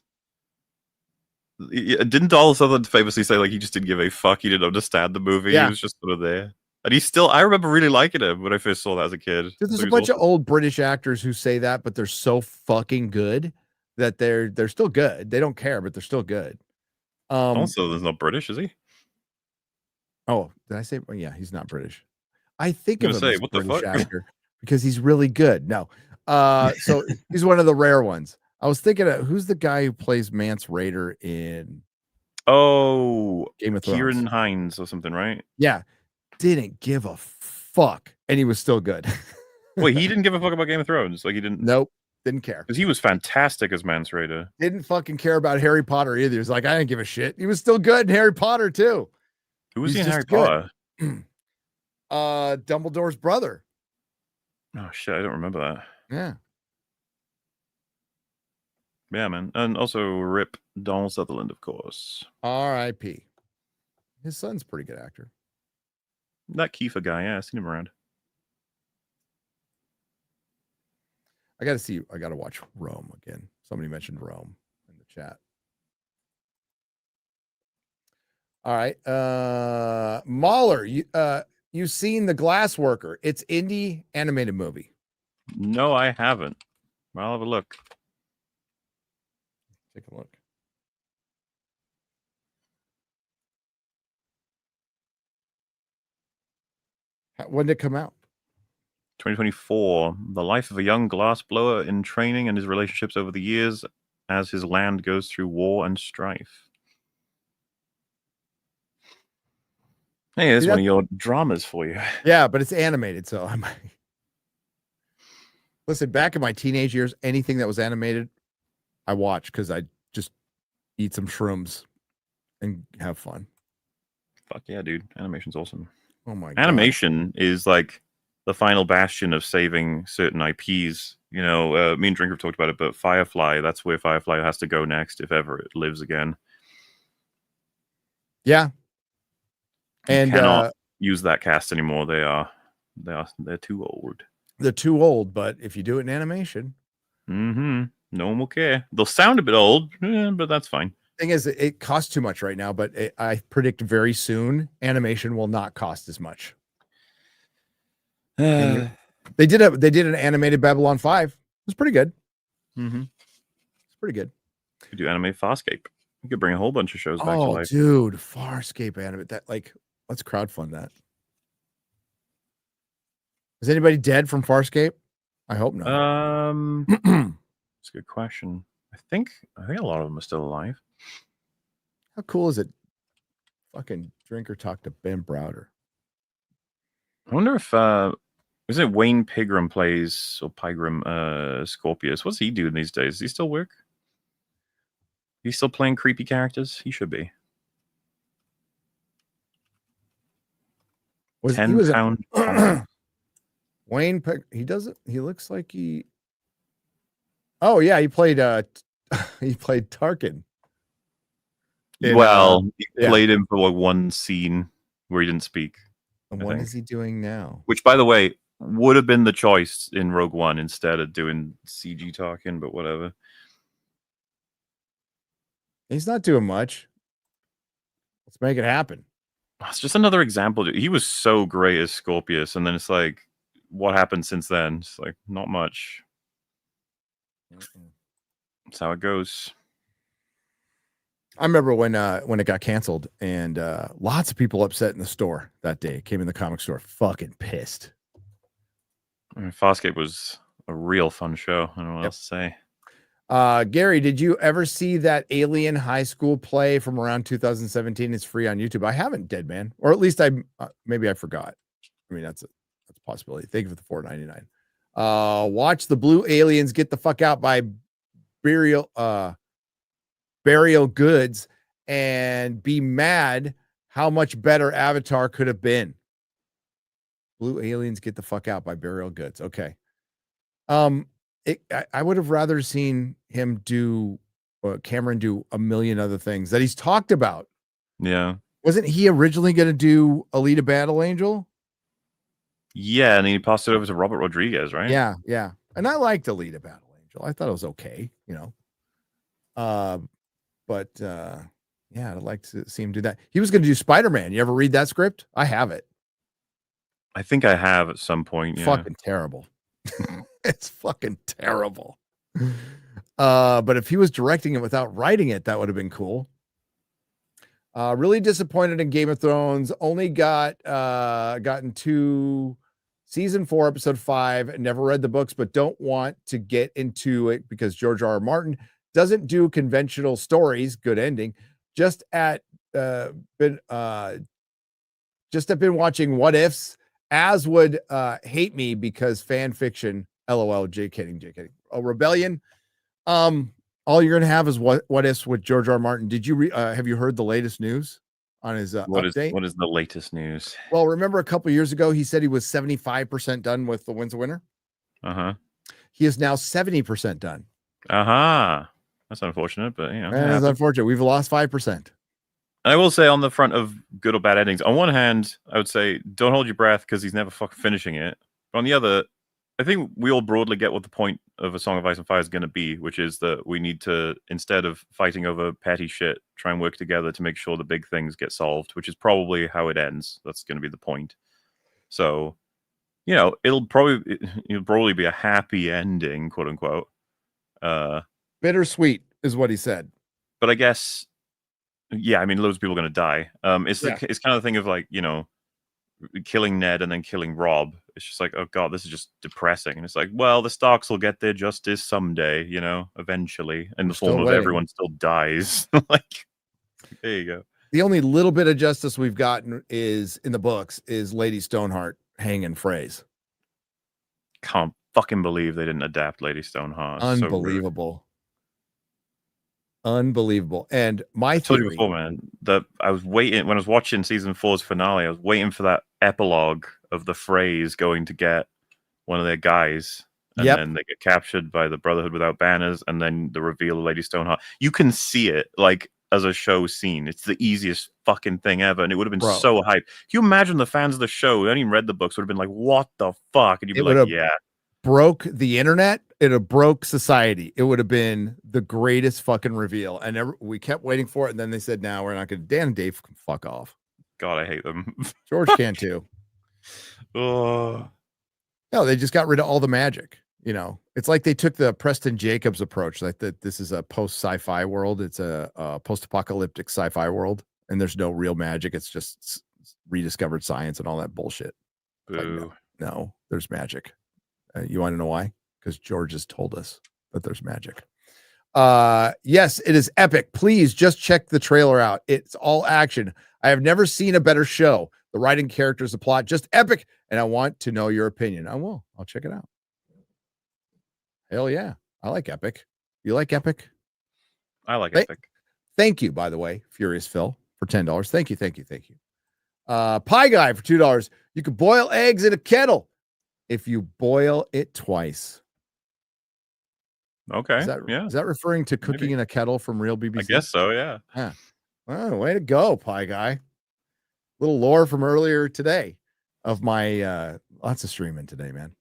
S2: didn't Donald Sutherland famously say like he just didn't give a fuck? He didn't understand the movie.
S1: Yeah.
S2: He was just sort of there. And I remember really liking him when I first saw that as a kid.
S1: There's a bunch of old British actors who say that, but they're so fucking good that they're still good. They don't care, but they're still good.
S2: Also, there's not British, is he?
S1: Oh, did I say? Well, yeah, he's not British. I think of him as a British actor because he's really good. No, so he's one of the rare ones. I was thinking of who's the guy who plays Mance Rayder in
S2: Game
S1: of Thrones.
S2: Kieran Hines or something, right?
S1: Yeah, didn't give a fuck, and he was still good.
S2: Wait, he didn't give a fuck about Game of Thrones? Like he didn't?
S1: Nope, didn't care.
S2: Because he was fantastic as Mance Rayder.
S1: Didn't fucking care about Harry Potter either. He was like, I didn't give a shit. He was still good in Harry Potter too.
S2: Who was he in Harry Potter?
S1: Dumbledore's brother.
S2: Oh shit, I don't remember that.
S1: Yeah.
S2: Yeah, man. And also rip Donald Sutherland, of course.
S1: R.I.P. His son's a pretty good actor.
S2: That Kiefer guy, yeah, I've seen him around.
S1: I gotta watch Rome again. Somebody mentioned Rome in the chat. All right. MauLer, you've seen The Glass Worker. It's indie animated movie.
S2: No, I haven't. I'll have a look.
S1: Take a look. When did it come out?
S2: 2024. The life of a young glassblower in training and his relationships over the years as his land goes through war and strife. Hey, that's one of your dramas for you.
S1: Yeah, but it's animated, so I might. Listen, back in my teenage years, anything that was animated, I watched because I just eat some shrooms and have fun.
S2: Fuck yeah, dude. Animation's awesome.
S1: Oh my god.
S2: Animation is like the final bastion of saving certain IPs. You know, me and Drinker have talked about it, but Firefly, that's where Firefly has to go next if ever it lives again.
S1: Yeah. And
S2: cannot use that cast anymore. They're too old.
S1: They're too old, but if you do it in animation,
S2: no one will care. They'll sound a bit old, but that's fine.
S1: Thing is, it costs too much right now, but I predict very soon animation will not cost as much. They did an animated Babylon 5. It was pretty good. It's pretty good.
S2: You could do animate Farscape. You could bring a whole bunch of shows back to life.
S1: Dude, Farscape animate that, like, let's crowdfund that. Is anybody dead from Farscape? I hope not.
S2: It's a good question. I think a lot of them are still alive.
S1: How cool is it? Fucking Drinker talk to Ben Browder.
S2: I wonder if is it Wayne Pigram plays or Pygram Scorpius? What's he doing these days? Does he still work? He's still playing creepy characters? He should be.
S1: Was
S2: 10
S1: he was
S2: pound
S1: Wayne he doesn't he looks like he Oh yeah, he played Tarkin.
S2: He played him for like one scene where he didn't speak.
S1: And what is he doing now?
S2: Which, by the way, would have been the choice in Rogue One instead of doing CG talking, but whatever.
S1: He's not doing much. Let's make it happen.
S2: It's just another example. He was so great as Scorpius, and then it's like, what happened since then? It's like, not much. That's how it goes.
S1: I remember when it got canceled, and lots of people upset in the store that day. Came in the comic store, fucking pissed.
S2: I mean, Farscape was a real fun show. I don't know what else to say.
S1: Gary, did you ever see that Alien high school play from around 2017? It's free on YouTube. I haven't, Dead Man, or at least maybe I forgot. I mean, that's a possibility. Thank you for the $4.99. Watch the Blue Aliens Get the Fuck Out by Burial Goods and be mad how much better Avatar could have been. Blue Aliens Get the Fuck Out by Burial Goods. Okay. I would have rather seen him Cameron do a million other things that he's talked about.
S2: Yeah.
S1: Wasn't he originally going to do Alita Battle Angel?
S2: Yeah, and he passed it over to Robert Rodriguez, right?
S1: Yeah. And I liked Alita Battle Angel. I thought it was okay, but yeah, I'd like to see him do that. He was going to do Spider-Man. You ever read that script? I have it.
S2: I think I have at some point. Yeah.
S1: Fucking terrible. It's fucking terrible. But if he was directing it without writing it, that would have been cool. Really disappointed in Game of Thrones. Only gotten to season 4, episode 5. Never read the books, but don't want to get into it because George R.R. Martin doesn't do conventional stories. Good ending. Just have been watching What Ifs. As would hate me because fan fiction. LOL. J kidding. Rebellion. All you're gonna have is what ifs with George R. Martin. Did you have you heard the latest news on his update?
S2: What is the latest news?
S1: Well, remember a couple years ago he said he was 75% done with The Winds of Winter. He is now 70% done.
S2: That's unfortunate, but
S1: that's unfortunate. We've lost 5%.
S2: I will say, on the front of good or bad endings, on one hand, I would say don't hold your breath because he's never fucking finishing it. But on the other, I think we all broadly get what the point of A Song of Ice and Fire is going to be, which is that we need to, instead of fighting over petty shit, try and work together to make sure the big things get solved, which is probably how it ends. That's going to be the point. So, it'll probably be a happy ending, quote unquote.
S1: Bittersweet is what he said.
S2: But I guess, yeah, I mean, loads of people are going to die. It's kind of the thing of like, killing Ned and then killing Rob. It's just like, oh god, this is just depressing. And it's like, well, the Starks will get their justice someday, eventually, in the form of everyone still dies. Like, there you go.
S1: The only little bit of justice we've gotten is in the books is Lady Stoneheart hanging phrase.
S2: Can't fucking believe they didn't adapt Lady Stoneheart.
S1: Unbelievable. Unbelievable. And my
S2: theory, I told you before, man, that I was waiting when I was watching season 4's finale. I was waiting for that epilogue of the phrase going to get one of their guys, and then they get captured by the Brotherhood Without Banners, and then the reveal of Lady Stoneheart. You can see it like as a show scene. It's the easiest fucking thing ever, and it would have been so hype. Can you imagine the fans of the show who hadn't even read the books would have been like, "What the fuck?" And you'd be like, "Yeah."
S1: Broke the internet. It have broke society. It would have been the greatest fucking reveal. And we kept waiting for it. And then they said, "Now we're not going to." Dan and Dave can fuck off.
S2: God, I hate them.
S1: George can too.
S2: Oh.
S1: No, they just got rid of all the magic. It's like they took the Preston Jacobs approach. Like that, this is a post sci-fi world. It's a post-apocalyptic sci-fi world, and there's no real magic. It's just rediscovered science and all that bullshit. Like, No, there's magic. You want to know why? Because George has told us that there's magic. Yes, it is epic. Please just check the trailer out. It's all action. I have never seen a better show. The writing, characters, the plot, just epic. And I want to know your opinion. I will. I'll check it out. Hell yeah. I like epic. You like epic?
S2: I like epic.
S1: Thank you, by the way, Furious Phil, for $10. Thank you. Pie Guy for $2. You can boil eggs in a kettle if you boil it twice.
S2: Okay.
S1: Is that referring to cooking in a kettle from real BBC?
S2: I guess so, yeah.
S1: Oh, way to go, Pie Guy. Little lore from earlier today of my lots of streaming today, man.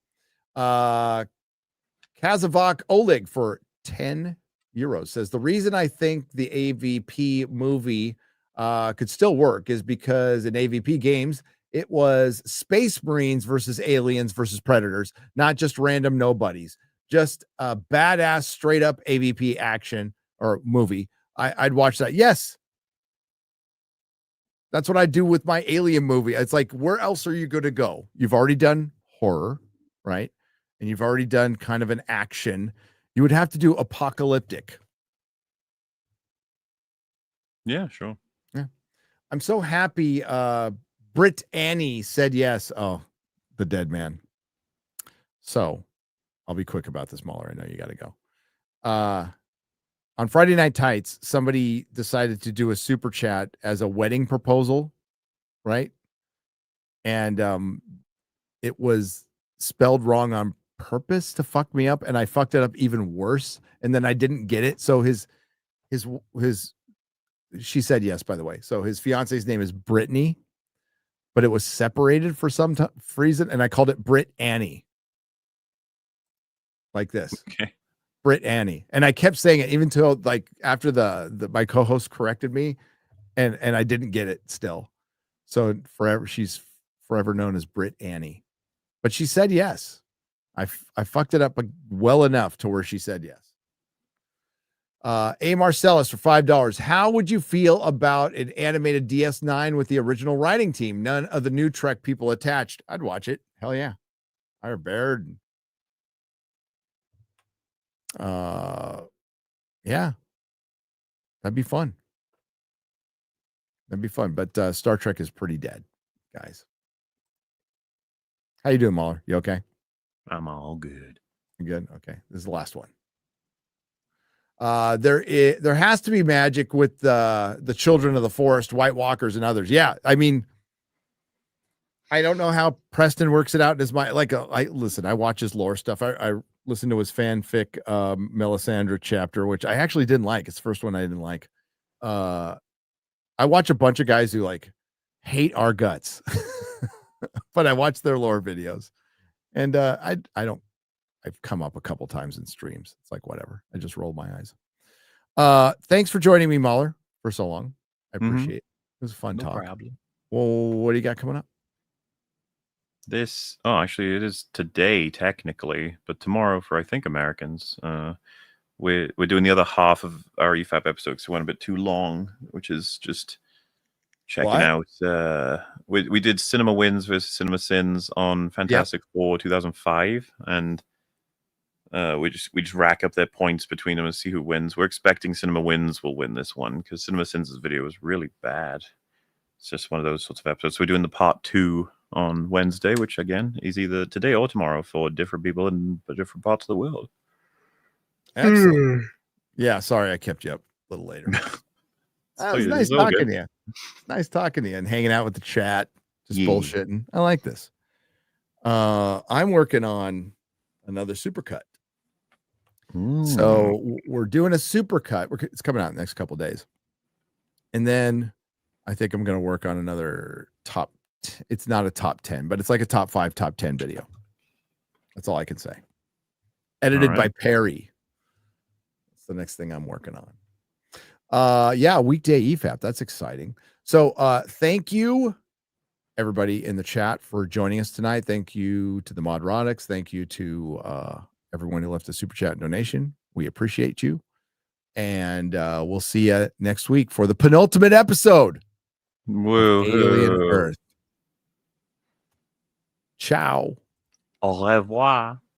S1: Kazavok Oleg for €10 says the reason I think the AVP movie could still work is because in AVP games it was Space Marines versus aliens versus predators, not just random nobodies. Just a badass straight up AVP action or movie. I'd watch that. Yes. That's what I do with my alien movie. It's like, where else are you going to go? You've already done horror, right? And you've already done kind of an action. You would have to do apocalyptic.
S2: Yeah, sure.
S1: Yeah. I'm so happy. Britt Annie said yes. Oh, the dead man. So I'll be quick about this, MauLer. I know you got to go. On Friday Night Tights, somebody decided to do a super chat as a wedding proposal, right? And it was spelled wrong on purpose to fuck me up, and I fucked it up even worse. And then I didn't get it. So she said yes, by the way. So his fiance's name is Brittany, but it was separated for some reason, and I called it Britt Annie. Like this.
S2: Okay.
S1: Britt Annie. And I kept saying it even till like after my co-host corrected me and I didn't get it still. So she's forever known as Britt Annie. But she said yes. I fucked it up well enough to where she said yes. A Marcellus for $5. How would you feel about an animated DS9 with the original writing team? None of the new Trek people attached. I'd watch it. Hell yeah. Ira Baird. Yeah, that'd be fun. But Star Trek is pretty dead, guys. How you doing, MauLer? You okay?
S2: I'm all good.
S1: You good? Okay. This is the last one. There has to be magic with the children of the forest, White Walkers, and others. Yeah, I mean, I don't know how Preston works it out. Listen, I watch his lore stuff. I listened to his fanfic Melisandre chapter, which I actually didn't like. It's the first one I didn't like. I watch a bunch of guys who like hate our guts, but I watch their lore videos, and I've come up a couple times in streams. It's like whatever. I just rolled my eyes. Thanks for joining me, MauLer, for so long. I appreciate it. It was a fun talk.
S2: Problem.
S1: Well, what do you got coming up?
S2: Actually, it is today technically, but tomorrow for I think Americans. We're doing the other half of our EFAP episode, so it went a bit too long, which is just checking out. We did Cinema Wins versus Cinema Sins on Fantastic Four 2005, and we just rack up their points between them and see who wins. We're expecting Cinema Wins will win this one because Cinema Sins' video was really bad. It's just one of those sorts of episodes. So we're doing the part 2 on Wednesday, which again is either today or tomorrow for different people in different parts of the world.
S1: Excellent. Yeah, sorry I kept you up a little later. It was nice talking to you. Nice talking to you and hanging out with the chat, just bullshitting. I like this. I'm working on another supercut. So we're doing a supercut. It's coming out in the next couple of days. And then I think I'm going to work on another it's not a top 10, but it's like a top 5, top 10 video. That's all I can say. Edited by Perry. That's the next thing I'm working on. Weekday EFAP. That's exciting. So thank you, everybody in the chat, for joining us tonight. Thank you to the Nerdrotics. Thank you to everyone who left a super chat donation. We appreciate you. And we'll see you next week for the penultimate episode.
S2: Whoa.
S1: Alien Earth. Ciao.
S2: Au revoir.